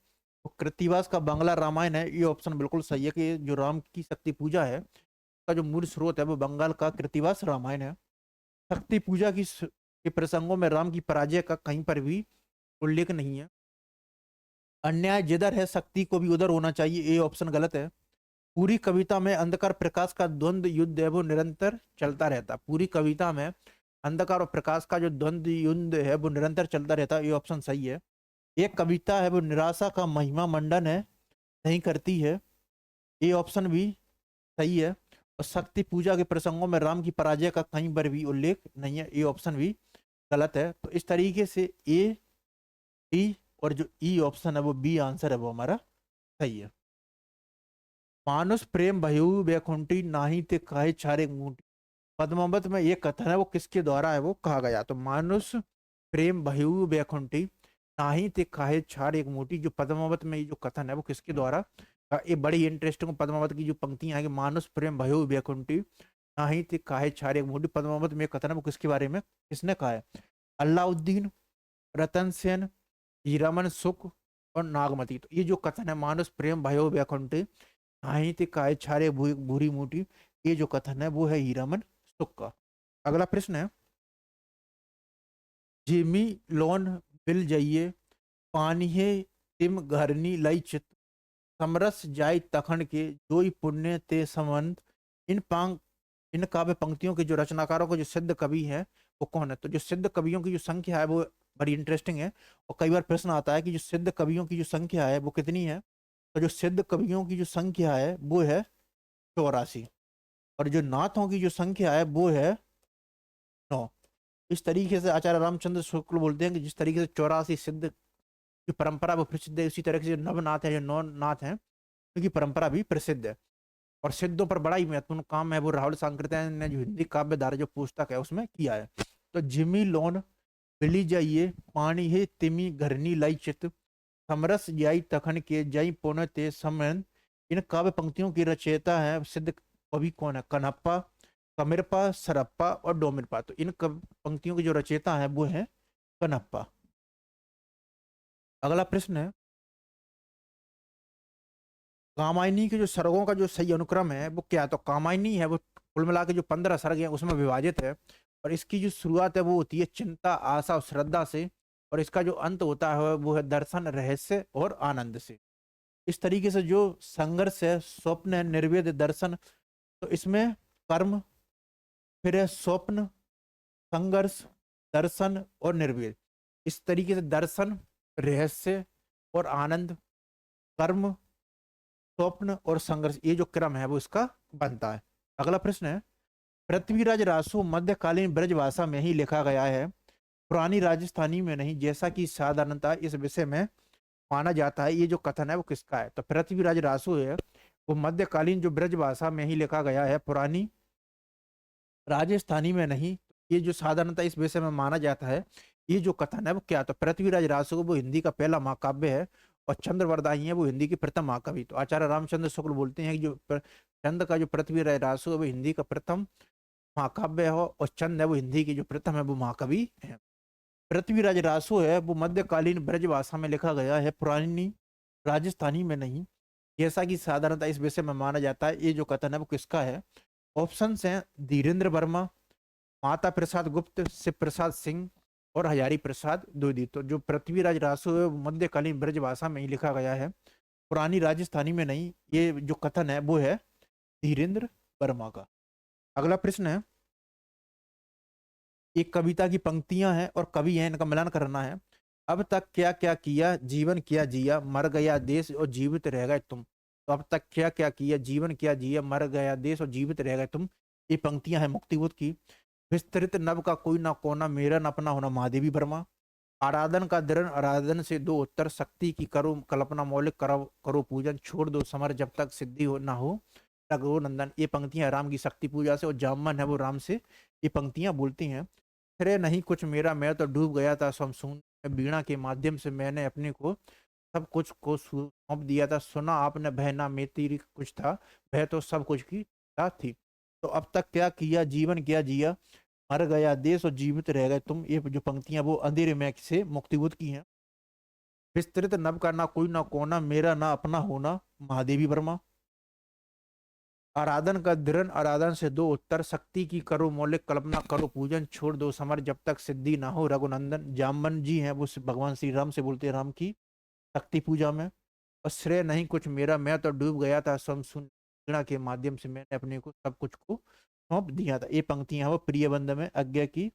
वो कृतिवास का बांग्ला रामायण है। ये ऑप्शन बिल्कुल सही है कि जो राम की शक्ति पूजा है उसका जो मूल स्रोत है वो बंगाल का कृतिवास रामायण है। शक्ति पूजा के प्रसंगों में राम की पराजय का कहीं पर भी उल्लेख नहीं है। अन्याय जिधर है शक्ति को भी उधर होना चाहिए, ये ऑप्शन गलत है। पूरी कविता में अंधकार प्रकाश का द्वंद्व युद्ध है वो निरंतर चलता रहता। पूरी कविता में अंधकार और प्रकाश का जो द्वंद्व युद्ध है वो निरंतर चलता रहता, ये ऑप्शन सही है। एक कविता है वो निराशा का महिमा मंडन है, नहीं करती है, ये ऑप्शन भी सही है। और शक्ति पूजा के प्रसंगों में राम की पराजय का कहीं पर भी उल्लेख नहीं है, ये ऑप्शन भी गलत है। तो इस तरीके से ए, डी और जो ई ऑप्शन है वो बी आंसर है वो हमारा सही है। मानुष प्रेम भयु वैकुंठी नाही ते काहे छारे मूठी। पद्मावत में ये कथन है वो किसके द्वारा है वो कहा गया। तो मानुष प्रेम भयु वैकुंठी नाही ते काहे छार एक मूठी, जो पद्मावत में ये जो कथन है वो किसके द्वारा, ये बड़ी इंटरेस्टिंग पद्मावत की जो पंक्तियां हैं कि मानुष प्रेम भयु वैकुंठी नाही ते काहे छार एक मूठी, पद्मावत में कथन है वो किसके बारे में, किसने कहा है। अल्लाउद्दीन, रतन सेन, हीरामन सुख और नागमती। तो ये जो कथन है मानुष प्रेम भयो वैकुंठी हाई ते काय छारे बुरी मूठी, ये जो कथन है वो है हीरामन सुख का। अगला प्रश्न है, जिमी लोन बिल जाइए, पानी है तिम घरनी लई चित, समरस जाय तखन के जोई पुण्य ते संबंध। इन काव्य पंक्तियों के जो रचनाकारों को जो सिद्ध कवि है वो कौन है। तो जो सिद्ध कवियों की जो संख्या है वो बड़ी इंटरेस्टिंग है, और कई बार प्रश्न आता है कि जो सिद्ध कवियों की जो संख्या है वो कितनी है। तो जो सिद्ध कवियों की जो संख्या है वो है 84, और जो नाथों की जो संख्या है वो है 9। इस तरीके से आचार्य रामचंद्र शुक्ल बोलते हैं कि जिस तरीके से 84 सिद्ध की परंपरा वो प्रसिद्ध है, उसी तरह से जो नवनाथ है, जो नौ नाथ है, उनकी परंपरा भी प्रसिद्ध है। और सिद्धों पर बड़ा ही महत्वपूर्ण काम है वो राहुल सांकृत्यायन ने जो हिंदी काव्य धारा जो पुस्तक है उसमें किया है। तो जिमी लोन बिली जाइए, पानी है तिमी घरनी लाई चित, समरस जाई तखन के जई पुण्य ते समन। इन काव्य पंक्तियों की रचयिता है सिद्ध कवि कौन है, कनप्पा, कमिरपा, सरप्पा और डोमिरपा। तो इन पंक्तियों की जो रचयिता है वो है कनप्पा। अगला प्रश्न है, कामायनी के जो सर्गों का जो सही अनुक्रम है वो क्या है। तो कामायनी है वो कुल मिला के जो 15 सर्ग है उसमें विभाजित है, और इसकी जो शुरुआत है वो होती है चिंता, आशा और श्रद्धा से, और इसका जो अंत होता है वो है दर्शन, रहस्य और आनंद से। इस तरीके से जो संघर्ष है स्वप्न है निर्वेद दर्शन, तो इसमें कर्म, फिर है स्वप्न, संघर्ष, दर्शन और निर्वेद। इस तरीके से दर्शन, रहस्य और आनंद, कर्म, स्वप्न और संघर्ष, ये जो क्रम है वो इसका बनता है। अगला प्रश्न है, पृथ्वीराज रासो मध्यकालीन ब्रजभाषा में ही लिखा गया है, पुरानी राजस्थानी में नहीं, जैसा कि साधारणतः इस विषय में माना जाता है। ये जो कथन है वो किसका है। तो पृथ्वीराज रासो है वो मध्यकालीन जो ब्रजभाषा में ही लिखा गया है, पुरानी राजस्थानी में नहीं, ये जो साधारणतः इस विषय में माना जाता है, ये जो कथन है वो क्या। तो पृथ्वीराज रासो वो हिंदी का पहला महाकाव्य है, और चंद्रवरदाई है वो हिंदी की प्रथम महाकवि। तो आचार्य रामचंद्र शुक्ल बोलते हैं कि जो चंद्र का जो पृथ्वीराज रासो है वो हिंदी का प्रथम महाकाव्य है, और चंद है वो हिंदी की जो प्रथम है वो महाकवि है। पृथ्वीराज रासो है वो मध्यकालीन ब्रजभाषा में लिखा गया है, पुरानी राजस्थानी में नहीं, जैसा कि साधारणतः इस विषय में माना जाता है। ये जो कथन है वो किसका है। ऑप्शन हैं धीरेन्द्र वर्मा, माता प्रसाद गुप्त, शिव प्रसाद सिंह और हजारी प्रसाद द्विवेदी। तो जो पृथ्वीराज रासो है वो मध्यकालीन ब्रजभाषा में ही लिखा गया है, पुरानी राजस्थानी में नहीं। ये जो कथन है वो है धीरेन्द्र वर्मा का। अगला प्रश्न है, एक कविता की पंक्तियां हैं और कवि हैं, इनका मिलान करना है। अब तक क्या क्या किया, जीवन क्या जिया, मर गया देश और जीवित रह गए तुम। तो अब तक क्या क्या किया, जीवन क्या जिया, मर गया देश और जीवित रह गए तुम। ये पंक्तियां हैं मुक्तिबोध की। विस्तृत नभ का कोई ना कोना, मेरा न अपना होना महादेवी वर्मा। आराधन का दृढ़, आराधन से दो उत्तर, शक्ति की करो कल्पना, मौलिक करो करो पूजन, छोड़ दो समर जब तक सिद्धि हो ना हो रघु नंदन। ये पंक्तियां राम की शक्ति पूजा से, और जामन है वो राम से ये पंक्तियां बोलती हैं। फिर नहीं कुछ मेरा, मैं तो डूब गया था समसून, बीणा के माध्यम से मैंने अपने को सब कुछ को सौंप दिया था। सुना आपने भय ना में तेरी कुछ था, भय तो सब कुछ की थी। तो अब तक क्या किया, जीवन क्या जिया, मर गया देश और जीवित रह गए तुम। ये जो पंक्तियां वो अंधेरे में से मुक्तिबोध की हैं। विस्तृत नभ का ना कोई ना कोना, मेरा ना अपना होना महादेवी वर्मा। आराधन का दृढ़, आराधन से दो उत्तर, शक्ति की करो मौलिक कल्पना, करो पूजन, छोड़ दो समर जब तक सिद्धि ना हो रघुनंदन। जामवन जी हैं वो भगवान श्री राम से बोलते हैं राम की शक्ति पूजा में। और श्रेय नहीं कुछ मेरा, मैं तो डूब गया था समसुन, वीणा के माध्यम से मैंने अपने को सब कुछ को सौंप दिया था। ये पंक्तियां वो प्रिय बंध में आज्ञा की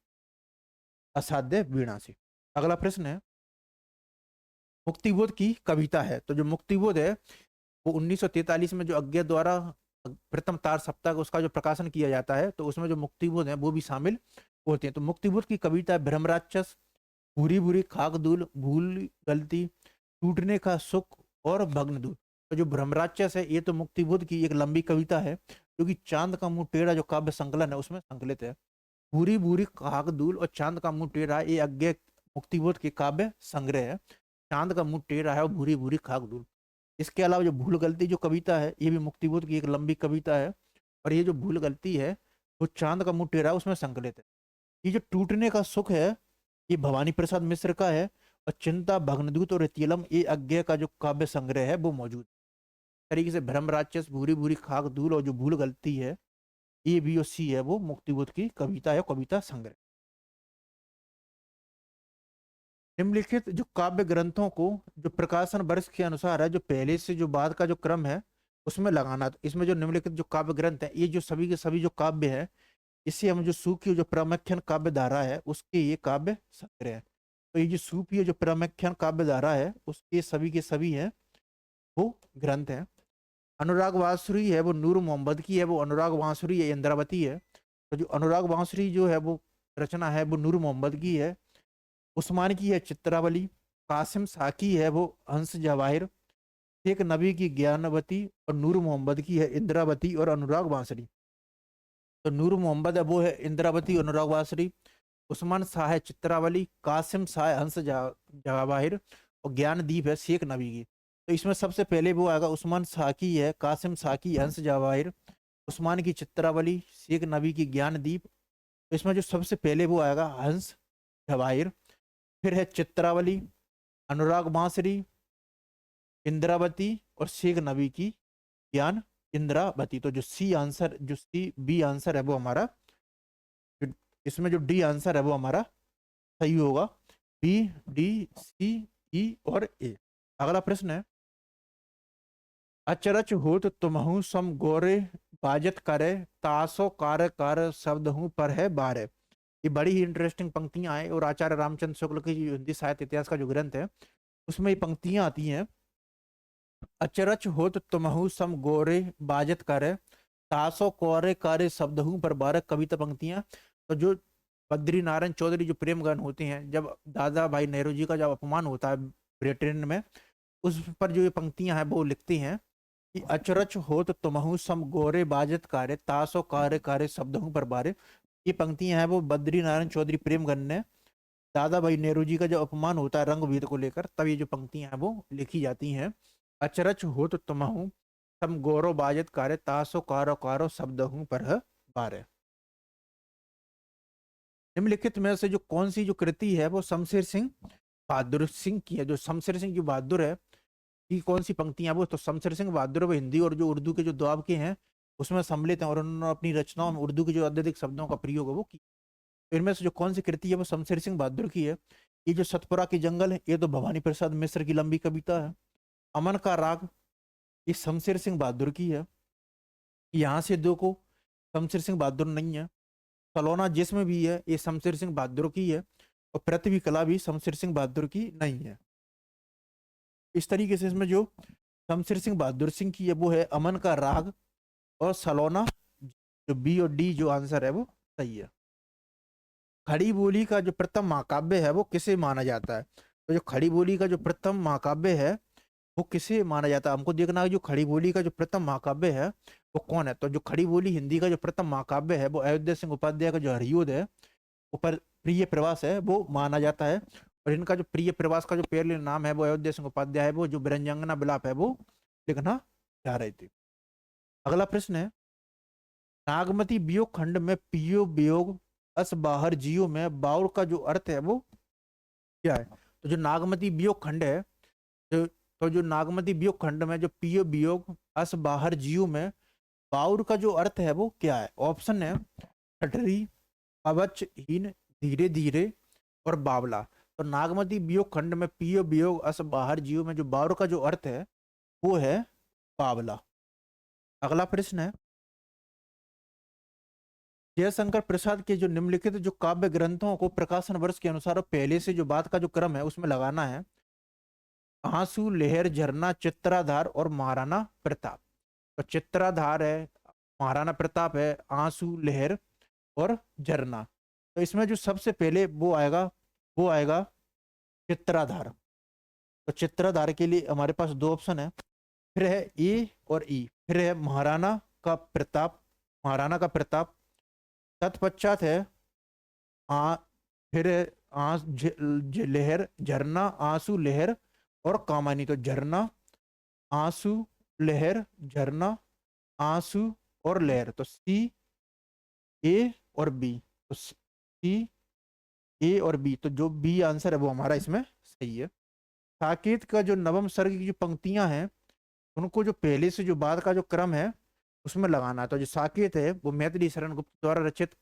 असाध्य वीणा से। अगला प्रश्न है, मुक्तिबोध की कविता है। तो जो मुक्तिबोध है वो 1943 में जो अज्ञा द्वारा प्रथम तार सप्ताह का उसका जो प्रकाशन किया जाता है, तो उसमें जो मुक्तिबोध है वो भी शामिल होते हैं। तो मुक्तिबोध की कविता है, भ्रमराक्षस, बुरी बुरी खाकदूल, भूल गलती, टूटने का सुख और भग्नदूत। तो जो भ्रमराक्षस है ये तो मुक्तिबोध की एक लंबी कविता है, जो कि चांद का मुंह टेढ़ा जो काव्य संकलन है उसमें संकलित है। बुरी बुरी खाकदूल और चांद का मुंह टेढ़ा, ये अज्ञा मुक्तिबोध के काव्य संग्रह है। चांद का मुंह टेढ़ा है और बुरी बुरी खाकदूल। इसके अलावा जो भूल गलती जो कविता है ये भी मुक्तिबोध की एक लंबी कविता है। और ये जो भूल गलती है वो चांद का मुंह टेढ़ा उसमें संकलित है। ये जो टूटने का सुख है ये भवानी प्रसाद मिश्र का है। और चिंता, भग्नदूत और रेतीलम ये अज्ञा का जो काव्य संग्रह है वो मौजूद है। तरीके से भ्रम राक्षस, भूरी भूरी खाक धूल और जो भूल गलती है ए बी और सी है वो मुक्तिबोध की कविता है, कविता संग्रह। निम्नलिखित जो काव्य ग्रंथों को जो प्रकाशन वर्ष के अनुसार है, जो पहले से जो बाद का जो क्रम है उसमें लगाना। तो इसमें जो निम्नलिखित जो काव्य ग्रंथ है ये जो सभी के सभी जो काव्य है, इसे हम जो सूफी जो प्रामुख्यान काव्य धारा है उसके ये काव्य संग्रह है। तो ये जो सूफी जो प्रामुख्यान काव्य धारा है उसके सभी के सभी है वो ग्रंथ है। अनुराग बांसुरी है वो नूर मोहम्मद की है, वो अनुराग बांसुरी है इंद्रावती है। तो जो अनुराग बांसुरी जो है वो रचना है वो नूर मोहम्मद की है। उस्मान की है चित्रावली। कासिम साकी है वो हंस जवाहिर। शेख नबी की ज्ञानवती और नूर मोहम्मद की है इंद्रावती और अनुराग बांसुरी। तो नूर मोहम्मद है वो है इंद्रावती, अनुराग बांसुरी। उस्मान शाह है चित्रावली, कासिम शाह है हंस जवाहिर और ज्ञानदीप है शेख नबी की। तो इसमें सबसे पहले वो आएगा उस्मान शाह की है, कासिम शाह की हंस जवाहिर, उस्मान की चित्रावली, शेख नबी की ज्ञानदीप। तो इसमें जो सबसे पहले वो आएगा हंस जवाहिर, फिर है चित्रावली, अनुराग बांसुरी, इंद्रावती और शेख नबी की ज्ञान इंद्रावती। तो जो सी आंसर, जो सी बी आंसर है वो हमारा, इसमें जो डी आंसर है वो हमारा सही होगा। बी, डी, सी, ई और ए। अगला प्रश्न है, अचरज होत तुमहु सम गोरे, बाजत करे तासो कार्य कार्य शब्द हूँ पर है बारे। ये बड़ी ही इंटरेस्टिंग पंक्तियां हैं और आचार्य रामचंद्र शुक्ल की हिंदी साहित्य इतिहास का जो ग्रंथ है उसमें ये पंक्तियां आती हैं। अचरज होत तुमहु सम गोरे, बाजत करे तासो कार्य कार्य शब्द हूँ पर बारे। कविता पंक्तियां। तो जो बद्री नारायण चौधरी जो प्रेम गान होते हैं, जब दादा भाई नेहरू जी का जब अपमान होता है ब्रिटेन में, उस पर जो ये पंक्तियां हैं वो लिखती हैं कि अचरज होत तुमहु सम गोरे, बाजत कार्य तासो कार्य कार्य शब्द हूँ पर बारे। ये पंक्तियां हैं वो बद्री नारायण चौधरी प्रेमगन ने दादा भाई नेहरू जी का जब अपमान होता है रंगभेद को लेकर, तब ये जो पंक्तियां हैं वो लिखी जाती हैं। अचरज होत तुमहु सम गोरो, बाजत कार्य तासो कारो कारो शब्द हूँ पर बारे। निम्नलिखित में से जो कौन सी जो कृति है वो शमशेर सिंह बहादुर सिंह की है। जो शमशेर सिंह जो बहादुर है की कौन सी पंक्तियां, वो तो शमशेर सिंह बहादुर वो हिंदी और जो उर्दू के जो द्वाब के हैं उसमें सम्मिलित हैं, और उन्होंने अपनी रचनाओं में उर्दू के जो अत्यधिक शब्दों का प्रयोग है वो की। इनमें से जो कौन सी कृति है वो शमशेर सिंह बहादुर की है। ये जो सतपुरा के जंगल है ये तो भवानी प्रसाद मिश्र की लंबी कविता है। अमन का राग ये शमशेर सिंह बहादुर की है। यहाँ से दो को शमशेर सिंह बहादुर नहीं है। सलोना जिसमें भी है ये शमशेर सिंह बहादुर की है। और पृथ्वी कला भी शमशेर सिंह बहादुर की नहीं है। इस तरीके से इसमें जो शमशेर सिंह बहादुर सिंह की है वो है अमन का राग और सलोना, जो बी और डी जो आंसर है वो सही है। खड़ी बोली का जो प्रथम महाकाव्य है वो किसे माना जाता है? तो जो खड़ी बोली का जो प्रथम महाकाव्य है वो किसे माना जाता है? हमको देखना है जो खड़ी बोली का जो प्रथम महाकाव्य है वो कौन है। तो जो खड़ी बोली हिंदी का जो प्रथम महाकाव्य है वो अयोध्या सिंह उपाध्याय का जो हरियोध है, ऊपर प्रिय प्रवास है, वो माना जाता है। और इनका जो प्रिय प्रवास का जो पहले नाम है वो अयोध्या सिंह उपाध्याय है, वो जो बिरंजंगना विलाप है वो लिखना चाह रहे थे। अगला प्रश्न है, नागमती वियोग खंड में पियो वियोग अस बाहर जियो में बाउल का जो अर्थ है वो क्या है? तो जो नागमती वियोग खंड है, जो नागमती वियोग खंड में जो पियो वियोग अस बाहर जियो में बाउर का जो अर्थ है वो क्या है? ऑप्शन है ठठरी, अवचहीन, धीरे धीरे और बावला। तो नागमती वियोग खंड में पियो वियोग अस बाहर जियो में जो बाउर का जो अर्थ है वो है बावला। अगला प्रश्न है, जयशंकर प्रसाद के जो निम्नलिखित जो काव्य ग्रंथों को प्रकाशन वर्ष के अनुसार पहले से जो बात का जो क्रम है उसमें लगाना है। आंसू, लहर, झरना, चित्राधार और महाराणा प्रताप। तो चित्राधार है, महाराणा प्रताप है, आंसू, लहर और झरना। तो इसमें जो सबसे पहले वो आएगा चित्राधार। तो चित्राधार के लिए हमारे पास दो ऑप्शन है, फिर है ए और ई, फिर है महाराणा का प्रताप, तत्पश्चात है आ फिर है लहर, झरना, आंसू, लहर और कामानी। तो झरना, आंसू, लहर, झरना, आंसू और लहर। तो सी, ए और बी। तो सी, ए और बी, तो जो बी आंसर है वो हमारा इसमें सही है। साकेत का जो नवम सर्ग की जो पंक्तियां हैं उनको जो पहले से जो बाद का जो क्रम है उसमें लगाना है। तो जो साकेत है वो मैथिली शरण गुप्त द्वारा रचित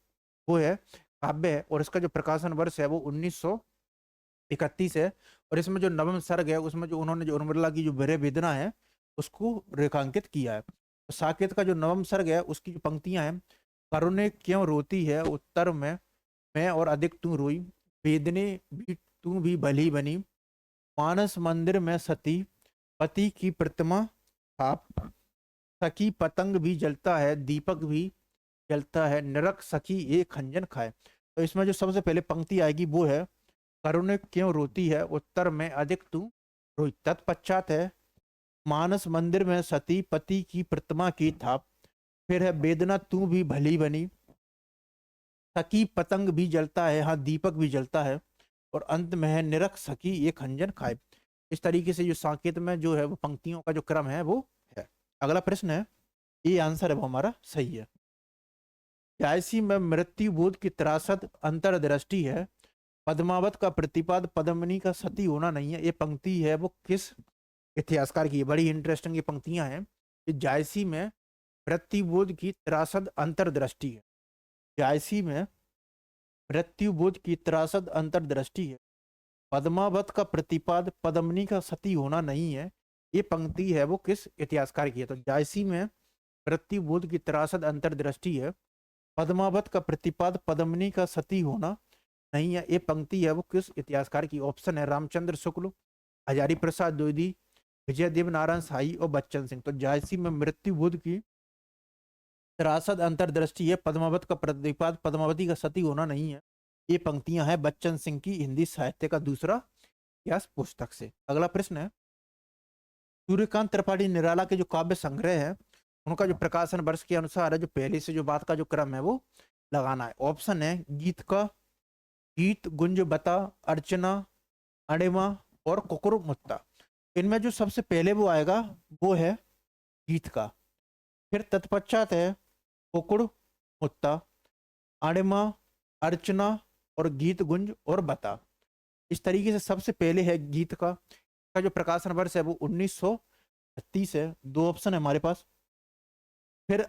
वो है काव्य है, और इसका जो प्रकाशन वर्ष है वो 1931 है। और इसमें जो नवम सर्ग है उसमें जो उन्होंने जो उर्मिला की जो वीर्य वेदना है उसको रेखांकित किया है। तो साकेत का जो नवम सर्ग है उसकी जो पंक्तियां हैं, करुणे क्यों रोती है उत्तर में मैं और अधिक तू रोई, वेदने भी तू भी भली बनी, मानस मंदिर में सती पति की प्रतिमा आप, सखी पतंग भी जलता है दीपक भी जलता है, नरक सखी एक खंजन खाए। तो इसमें जो सबसे पहले पंक्ति आएगी वो है करुणे क्यों रोती है उत्तर में अधिक तू रोई, तत्पश्चात है मानस मंदिर में सती पति की प्रतिमा की थाप, फिर है वेदना तू भी भली बनी, सखी पतंग भी जलता है, हाँ दीपक भी जलता है, और अंत में है निरख सखी ये खंजन खाए। इस तरीके से जो साकेत में जो है वो पंक्तियों का जो क्रम है वो है। अगला प्रश्न है, ये आंसर है वो हमारा सही है। जायसी में मृत्यु बोध की त्रासद अंतर्दृष्टि है, पद्मावत का प्रतिपाद पद्मनी का सती होना नहीं है। ये पंक्ति है वो किस इतिहासकार की है? बड़ी इंटरेस्टिंग ये पंक्तियां हैं कि जायसी में मृत्यु बोध की त्रासद अंतर्दृष्टि है, जायसी में मृत्यु बोध की त्रासद अंतर्दृष्टि है, पद्मावत का प्रतिपाद पद्मनी का सती होना नहीं है। ये पंक्ति है वो किस इतिहासकार की है? तो जायसी में मृत्यु बोध की त्रासद अंतर्दृष्टि है, पद्मावत का प्रतिपाद पद्मनी का सती होना नहीं है। ये पंक्ति है वो किस इतिहासकार की? ऑप्शन है रामचंद्र शुक्ल, हजारी प्रसाद द्विवेदी, विजय देव नारायण शाही और बच्चन सिंह। तो जायसी में मृत्यु बोध की त्रासद अंतर्दृष्टि है, पद्मावत का प्रतिपाद पद्मावती का सती होना नहीं है। ये पंक्तियां हैं बच्चन सिंह की हिंदी साहित्य का दूसरा इतिहास पुस्तक से। अगला प्रश्न है, सूर्यकांत त्रिपाठी निराला के जो काव्य संग्रह है उनका जो प्रकाशन वर्ष के अनुसार है जो पहले से जो बात का जो क्रम है वो लगाना है। ऑप्शन है गीत का, गीत, गुंज, बता, अर्चना, अणिमा और कुकुर मुत्ता। इनमें जो सबसे पहले वो आएगा वो है गीत का, फिर तत्पश्चात है कुकुड़ मुत्ता, अणिमा, अर्चना और गीत, गुंज और बता। इस तरीके से सबसे पहले है गीत का जो प्रकाशन वर्ष है वो 1936 है, दो ऑप्शन है हमारे पास। फिर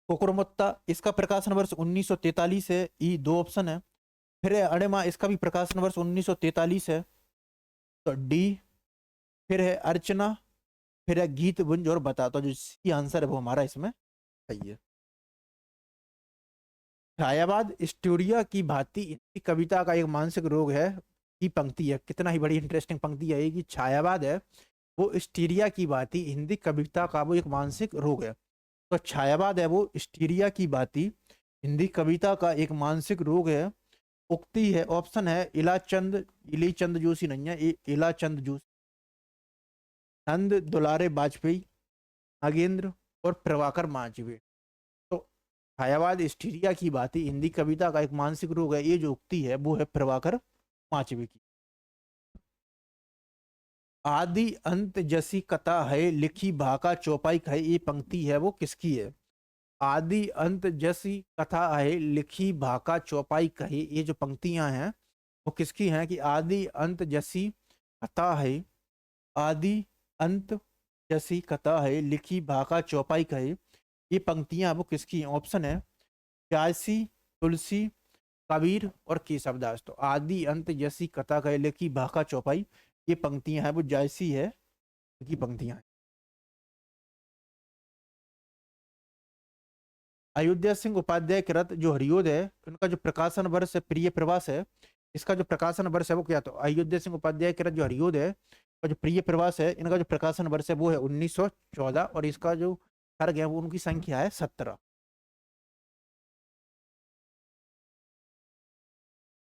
कुकुरमुत्ता, इसका प्रकाशन वर्ष 1943 है, ई दो ऑप्शन है। फिर है अणिमा, इसका भी प्रकाशन वर्ष 1943 है, तो डी। फिर है अर्चना, फिर है गीत, गुंज और बता। तो जो सी आंसर है वो हमारा इसमें सही है। छायावाद स्टूडिया की भांति हिंदी कविता का एक मानसिक रोग है की पंक्ति है। कितना ही बड़ी इंटरेस्टिंग पंक्ति है ये कि छायावाद है वो स्टीरिया की भांति हिंदी कविता का वो एक मानसिक रोग है। तो छायावाद है वो स्टीरिया की भांति हिंदी कविता का एक मानसिक रोग है। उक्ति है, ऑप्शन है इलीचंद जोशी नहीं है, इलाचंद जोशी, नंद दुलारे वाजपेयी, नागेंद्र और प्रभाकर मांझी। तो छायावाद स्टीरिया की भांति हिंदी कविता का एक मानसिक रोग है, ये जो उक्ति है वो है प्रभाकर मांझी की। आदि अंत जैसी कथा है लिखी भाका चौपाई है, ये पंक्ति है वो किसकी है? आदि अंत जैसी कथा है लिखी भाका चौपाई कही, ये जो पंक्तियां हैं वो किसकी हैं? कि आदि अंत जैसी कथा है, आदि अंत जैसी कथा है लिखी भाका चौपाई कही, ये पंक्तियां वो किसकी हैं? ऑप्शन है जायसी, तुलसी, कबीर और केशवदास। तो आदि अंत जैसी कथा कहे लिखी भाका चौपाई, ये पंक्तियां हैं वो जायसी है की पंक्तियां हैं। अयोध्या सिंह उपाध्याय कृत जो हरियोद है उनका जो प्रकाशन वर्ष है प्रिय प्रवास है, इसका जो प्रकाशन वर्ष है वो क्या? तो अयोध्या सिंह उपाध्याय कृत जो हरियोद है और जो प्रिय प्रवास है इनका जो प्रकाशन वर्ष है वो है 1914 और इसका जो खर्ग है वो उनकी संख्या है 17।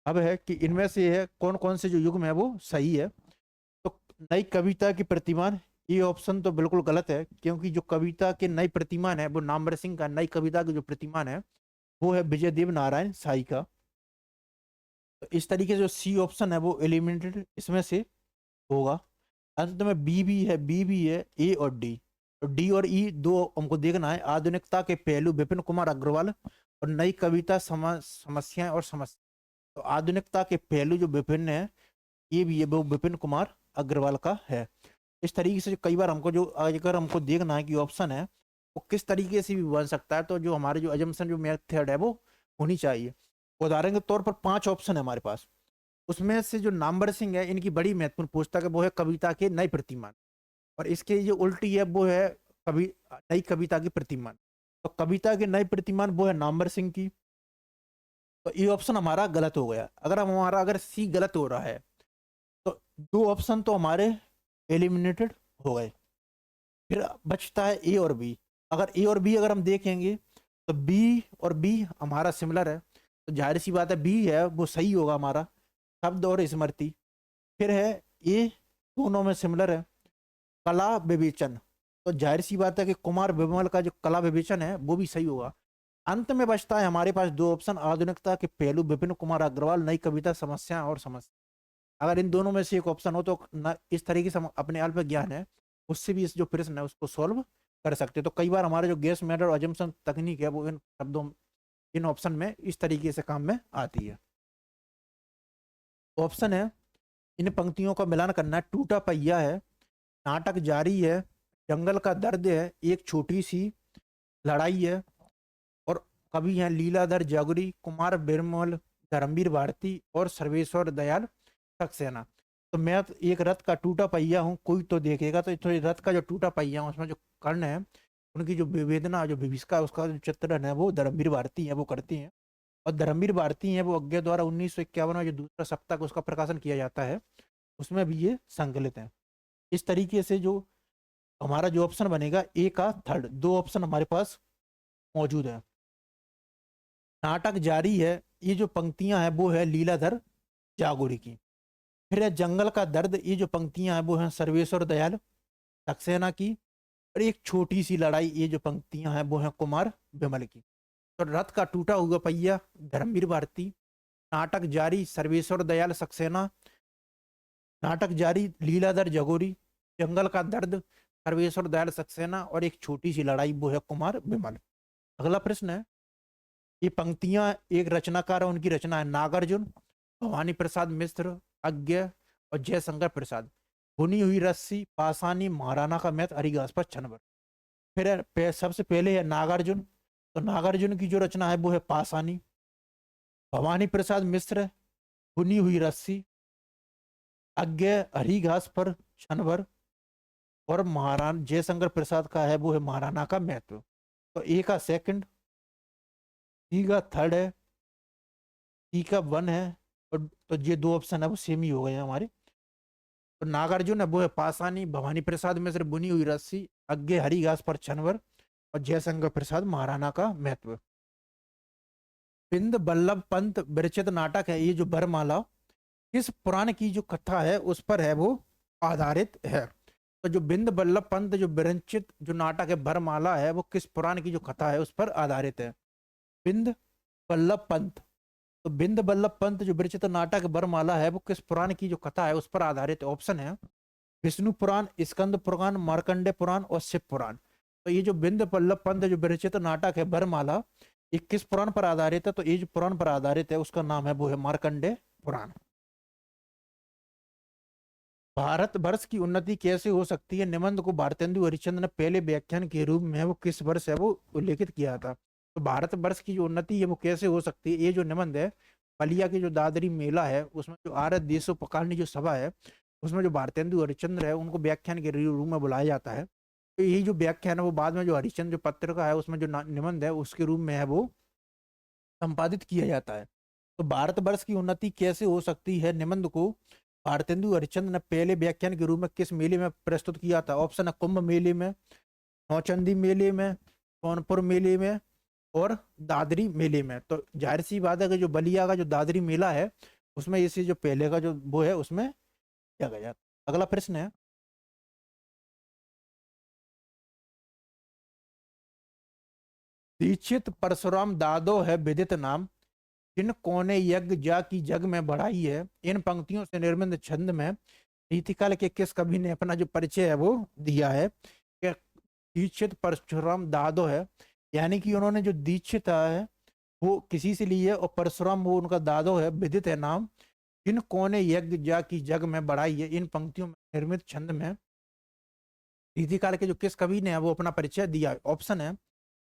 अब है कि इनमें से है कौन कौन से जो युग्म है वो सही है। तो नई कविता की प्रतिमान, ये ऑप्शन तो बिल्कुल गलत है क्योंकि जो कविता के नई प्रतिमान है वो नामवर सिंह का नई कविता की जो प्रतिमान है वो है विजय देव नारायण साई का। तो इस तरीके से जो सी ऑप्शन है वो एलिमिनेटेड इसमें से होगा। अंत में बी भी है, ए और डी। और डी और ई दो हमको देखना है। आधुनिकता के पहलू विपिन कुमार अग्रवाल और नई कविता समस्याएं और समस्या। तो आधुनिकता के पहलू जो विपिन है ये भी है वो विपिन कुमार अग्रवाल का है। इस तरीके से कई बार हमको जो अगर हमको देखना है कि ऑप्शन है वो किस तरीके से भी बन सकता है, तो जो हमारे जो अजम्पशन जो मेथड है वो होनी चाहिए। उदाहरण के तौर पर 5 ऑप्शन है हमारे पास, उसमें से जो नामवर सिंह है इनकी बड़ी महत्वपूर्ण पुस्तक है वो है कविता के नए प्रतिमान, और इसके जो उल्टी है वो है कवि नई कविता की प्रतिमान। तो कविता के नए प्रतिमान वो है नामवर सिंह की, तो ये ऑप्शन हमारा गलत हो गया। अगर हमारा अगर सी गलत हो रहा है तो 2 ऑप्शन तो हमारे एलिमिनेटेड हो गए। फिर बचता है ए और बी। अगर ए और बी अगर हम देखेंगे तो बी और बी हमारा सिमिलर है, तो जाहिर सी बात है बी है वो सही होगा हमारा, शब्द और स्मृति। फिर है ए, दोनों में सिमिलर है। कला विवेचन, तो जाहिर सी बात है कि कुमार विमल का जो कला विवेचन है वो भी सही होगा। अंत में बचता है हमारे पास 2 ऑप्शन, आधुनिकता के पहलू विपिन कुमार अग्रवाल, नई कविता समस्या और समस्या। अगर इन दोनों में से एक ऑप्शन हो तो इस तरीके से हम अपने अल्प ज्ञान है उससे भी इस जो प्रश्न है उसको सॉल्व कर सकते हैं। तो कई बार हमारे जो गेस मेथड और अजम्पशन तकनीक है वो इन शब्दों इन ऑप्शन में इस तरीके से काम में आती है। ऑप्शन है इन पंक्तियों का मिलान करना है। टूटा पहिया है, नाटक जारी है, जंगल का दर्द है, एक छोटी सी लड़ाई है, और कवि हैं लीलाधर जागुरी, कुमार बिरमल, धर्मवीर भारती और सर्वेश्वर दयाल सक्सेना। तो मैं तो एक रथ का टूटा पहिया हूँ, कोई तो देखेगा, तो रथ का जो टूटा पहिया हूँ उसमें जो कर्ण है उनकी जो विवेदना जो विभीषिका उसका जो चित्रण है वो धर्मवीर भारती है वो करती हैं। और धर्मवीर भारती हैं वो अज्ञा द्वारा 1951 में जो दूसरा सप्ताह उसका प्रकाशन किया जाता है उसमें भी ये संकलित है। इस तरीके से जो हमारा जो ऑप्शन बनेगा ए का थर्ड, 2 ऑप्शन हमारे पास मौजूद है। नाटक जारी है, ये जो पंक्तियां हैं वो है लीलाधर जागुरी की। फिर है जंगल का दर्द, ये जो पंक्तियां हैं वो हैं सर्वेश्वर दयाल सक्सेना की। और एक छोटी सी लड़ाई, ये जो पंक्तियां हैं वो हैं कुमार विमल की। तो रथ का टूटा हुआ पहिया धर्मवीर भारती, नाटक जारी सर्वेश्वर दयाल सक्सेना, नाटक जारी लीलाधर जगोरी, जंगल का दर्द सर्वेश्वर दयाल सक्सेना और एक छोटी सी लड़ाई वो है कुमार विमल। अगला प्रश्न है, ये पंक्तियां एक रचनाकार है उनकी रचना है नागार्जुन, भवानी प्रसाद मिश्र, अज्ञ और जयशंकर प्रसाद। बुनी हुई रस्सी, पासानी, महाराणा का मैथ, हरिघास पर छनबर। फिर सबसे पहले है नागार्जुन, तो नागार्जुन की जो रचना है वो है पासानी। भवानी प्रसाद मिश्र बुनी हुई रस्सी, अज्ञ हरिघास पर छनबर, और महाराणा जयशंकर प्रसाद का है वो है महाराणा का महत्व। तो ए का सेकंड, सी का थर्ड है, सी का वन है, और तो ये दो ऑप्शन है वो सेम ही हो गए हैं हमारे। तो नागार्जुन है वो है पासानी, भवानी प्रसाद में से बुनी हुई रस्सी, अज्ञे हरी घास पर छनवर, और जयशंकर प्रसाद महाराणा का महत्व। बिंद बल्लभ पंत विरचित नाटक है ये जो बरमाला, किस पुराण की जो कथा है उस पर है वो आधारित है। तो जो बिंद बल्लभ पंत जो विरचित जो नाटक है बरमाला है वो किस पुराण की जो कथा है उस पर आधारित है। बिंद बल्लभ पंत, तो बिंद बल्लभ पंत जो विरचित नाटक बरमाला है वो किस पुराण की जो कथा है उस पर आधारित है। ऑप्शन है विष्णु पुराण, स्कंद पुराण, मार्कंडे पुराण और शिव पुराण। तो ये जो बिंद बल्लभ पंत जो विरचित नाटक है बरमाला, ये किस पुराण पर आधारित है? तो ये जो पुराण पर आधारित है उसका नाम है वो है मार्कंडे पुराण। भारत वर्ष की उन्नति कैसे हो सकती है निबंध को भारतेंदु हरिश्चंद्र ने पहले व्याख्यान के रूप में वो किस वर्ष है वो उल्लेखित किया था। तो भारत वर्ष की जो उन्नति है वो कैसे हो सकती है, ये जो निबंध है बलिया की जो दादरी मेला है उसमें जो आर्य देशों पकालनी जो सभा है उसमें जो भारतेंदु हरिश्चंद्र है उनको व्याख्यान के रूप में बुलाया जाता है। तो यही जो व्याख्यान है वो बाद में जो हरिश्चंद्र जो पत्रिका है उसमें जो निबंध है उसके रूप में है वो संपादित किया जाता है। तो भारतवर्ष की उन्नति कैसे हो सकती है निबंध को भारतेंदु हरिश्चंद्र ने पहले व्याख्यान के रूप में किस मेले में प्रस्तुत किया था? ऑप्शन है कुंभ मेले में, नौचंदी मेले में, सोनपुर मेले में और दादरी मेले में। तो जाहिर सी बात है कि जो बलिया का जो दादरी मेला है उसमें इसे जो पहले का जो वो है उसमें किया गया। अगला प्रश्न है दीक्षित परशुराम दादो है विदित नाम, जिन कोने यज्ञ जा की जग में बढ़ाई है, इन पंक्तियों से निर्मित छंद में रीतिकाल के किस कवि ने अपना जो परिचय है वो दिया है? कि दीक्षित परशुराम दादो है, यानी कि उन्होंने जो दीक्षित है वो किसी से ली है और परशुराम वो उनका दादो है, विदित है नाम, जिन कोने यज्ञ जा की जग में बढ़ाई है, इन पंक्तियों में निर्मित छंद में रीतिकाल के जो किस कवि ने वो अपना परिचय दिया है। ऑप्शन है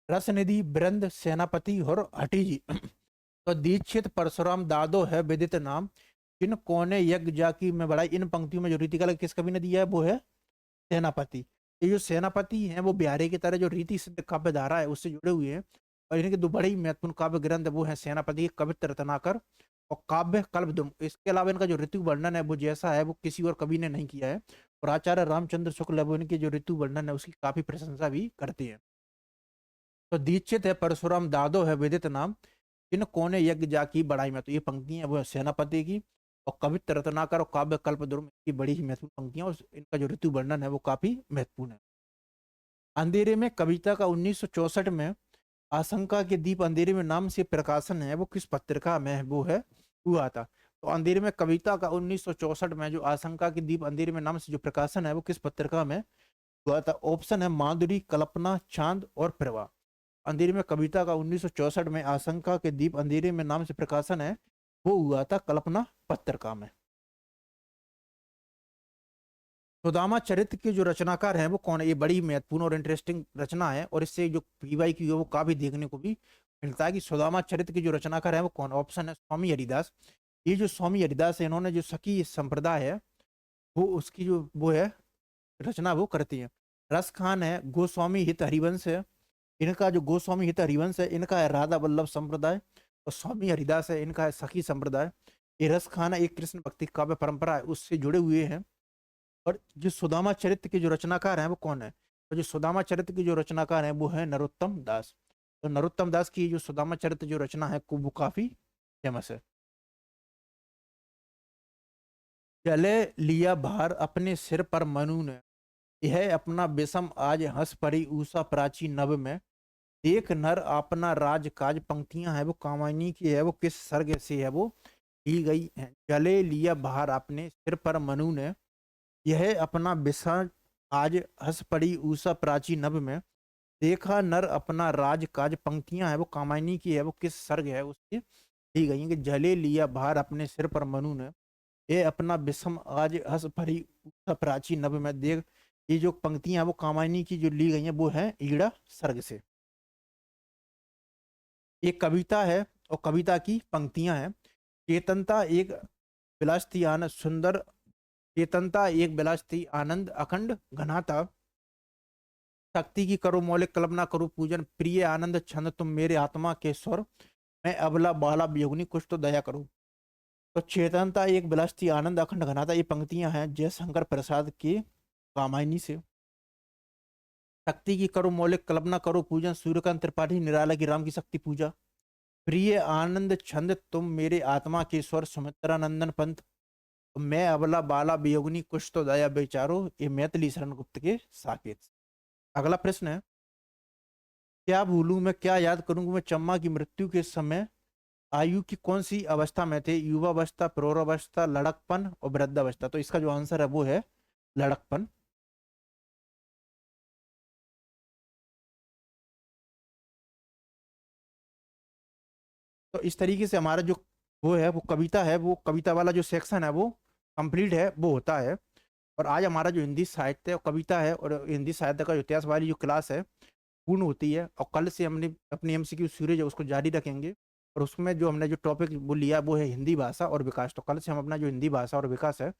रसनिधि, बृंद, सेनापति और हठी जी। तो दीक्षित परशुराम दादो है विदित नाम, जिन कोने यज्ञ जाकी में बढ़ाई, इन पंक्तियों में जो रीतिकाल किस कवि ने दिया है वो है सेनापति। ये जो सेनापति हैं वो बिहारी की तरह जो रीति सिद्ध काव्य धारा है उससे जुड़े हुए हैं, और इनके दो बड़े ही महत्वपूर्ण काव्य ग्रंथ वो है सेनापति कवित्र रत्नाकर और काव्य कल्पद्रुम। इसके अलावा इनका जो ऋतु वर्णन है वो जैसा है वो किसी और कवि ने नहीं किया है, और आचार्य रामचंद्र शुक्ल वो इनके जो ऋतु वर्णन है उसकी काफी प्रशंसा भी करते हैं। तो दीक्षित है परशुराम दादो है विदित नाम, इन कोने यज्ञ जाकी बढ़ाई में। तो ये पंक्तियां वो है सेनापति की, और कवित्र रत्नाकर और काव्य कल्पद्रुम की बड़ी ही महत्वपूर्ण पंक्तियां, और इनका जो ऋतु वर्णन है वो काफी महत्वपूर्ण है। अंधेरे में कविता का 1964 में आशंका के दीप अंधेरे में नाम से प्रकाशन है वो किस पत्रिका में वो है हुआ था? तो अंधेरे में कविता का 1964 में जो आशंका के दीप अंधेरे में नाम से जो प्रकाशन है वो किस पत्रिका में हुआ था? ऑप्शन है माधुरी, कल्पना, चांद और प्रवाह। अंधेरे में कविता का 1964 में आशंका के दीप अंधेरे में नाम से प्रकाशन है वो हुआ था कल्पना पत्रिका में। सुदामा चरित्र के जो रचनाकार हैं वो कौन है? ये बड़ी महत्वपूर्ण और इंटरेस्टिंग रचना है, और इससे जो पीवाई की है वो काफी देखने को भी मिलता है कि सुदामा चरित्र के जो रचनाकार है वो कौन? ऑप्शन है स्वामी हरिदास। ये जो स्वामी हरिदास है इन्होंने जो सखी संप्रदाय है वो उसकी जो वो है रचना वो करती है। रस खान है गोस्वामी हित हरिवंश है, इनका जो गोस्वामी हित हरिवंश है इनका है राधा वल्लभ संप्रदाय, और स्वामी हरिदास है इनका है सखी संप्रदाय। ये रस खान एक कृष्ण भक्ति काव्य परंपरा है उससे जुड़े हुए हैं। और जो सुदामा चरित्र के जो रचनाकार हैं वो कौन है? तो जो सुदामा चरित्र के जो रचनाकार हैं वो है नरोत्तम दास। तो नरोत्तम दास की जो सुदामा चरित्र जो रचना है वो काफी फेमस है। चले लिया भार अपने सिर पर मनु ने, यह अपना विषम आज हंस पड़ी ऊषा प्राची नभ में, देख नर अपना राज काज। पंक्तियां है वो कामायनी की है वो किस सर्ग से है वो ली गई है? चले लिया भार अपने सिर पर मनु ने, यह अपना विषम आज हंस पड़ी ऊषा प्राची नभ में, देखा नर अपना राज काज। पंक्तियां है वो कामायनी की है वो किस सर्ग है उससे ली गई है? कि जले लिया भार अपने सिर पर मनु ने, ये अपना विषम आज हंस भरी ऊषा प्राची नभ में। देख, ये जो पंक्तियां वो कामायनी की जो ली गई हैं वो है ईड़ा सर्ग से। एक कविता है और कविता की पंक्तियां हैं। चेतनता एक विलासती आनंद सुंदर, चेतनता एक विलासती आनंद अखंड घनाता, शक्ति की करो मौलिक कल्पना करो पूजन, प्रिय आनंद छंद तुम मेरे आत्मा के स्वर, मैं अबला बाला वियोगिनी कुछ तो दया करो। तो चेतनता एक विलास थी, आनंद अखंड घनाता, ये पंक्तियां हैं जयशंकर प्रसाद की कामायनी से। शक्ति की करो मौलिक कल्पना करो पूजन, सूर्यकांत त्रिपाठी निराला की राम की शक्ति पूजा। प्रिय आनंद छंद तुम मेरे आत्मा के स्वर, सुमित्रा नंदन पंथ। मैं अबला बाला वियोगिनी कुछ तो दया बेचारो, ये मैथिली शरण गुप्त के साकेत। अगला प्रश्न है, क्या भूलूं मैं क्या याद करूंगा मैं चम्मा की मृत्यु के समय आयु की कौन सी अवस्था में थे? युवावस्था, प्रौढ़ावस्था, लड़कपन और वृद्धावस्था। तो इसका जो आंसर है वो है लड़कपन। तो इस तरीके से हमारा जो वो है वो कविता है, वो कविता वाला जो सेक्शन है वो कंप्लीट है, वो होता है। और आज हमारा जो हिंदी साहित्य और कविता है और हिंदी साहित्य का जो इतिहास वाली जो क्लास है पूर्ण होती है। और कल से हमने अपनी एमसीक्यू सीरीज है उसको जारी रखेंगे। और उसमें जो हमने जो टॉपिक वो लिया वो है हिंदी भाषा और विकास। तो कल से हम अपना जो हिंदी भाषा और विकास है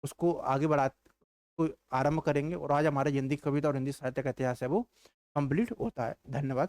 उसको आगे बढ़ा को आरंभ करेंगे। और आज हमारे हिंदी कविता और हिंदी साहित्य का इतिहास है वो कंप्लीट होता है। धन्यवाद।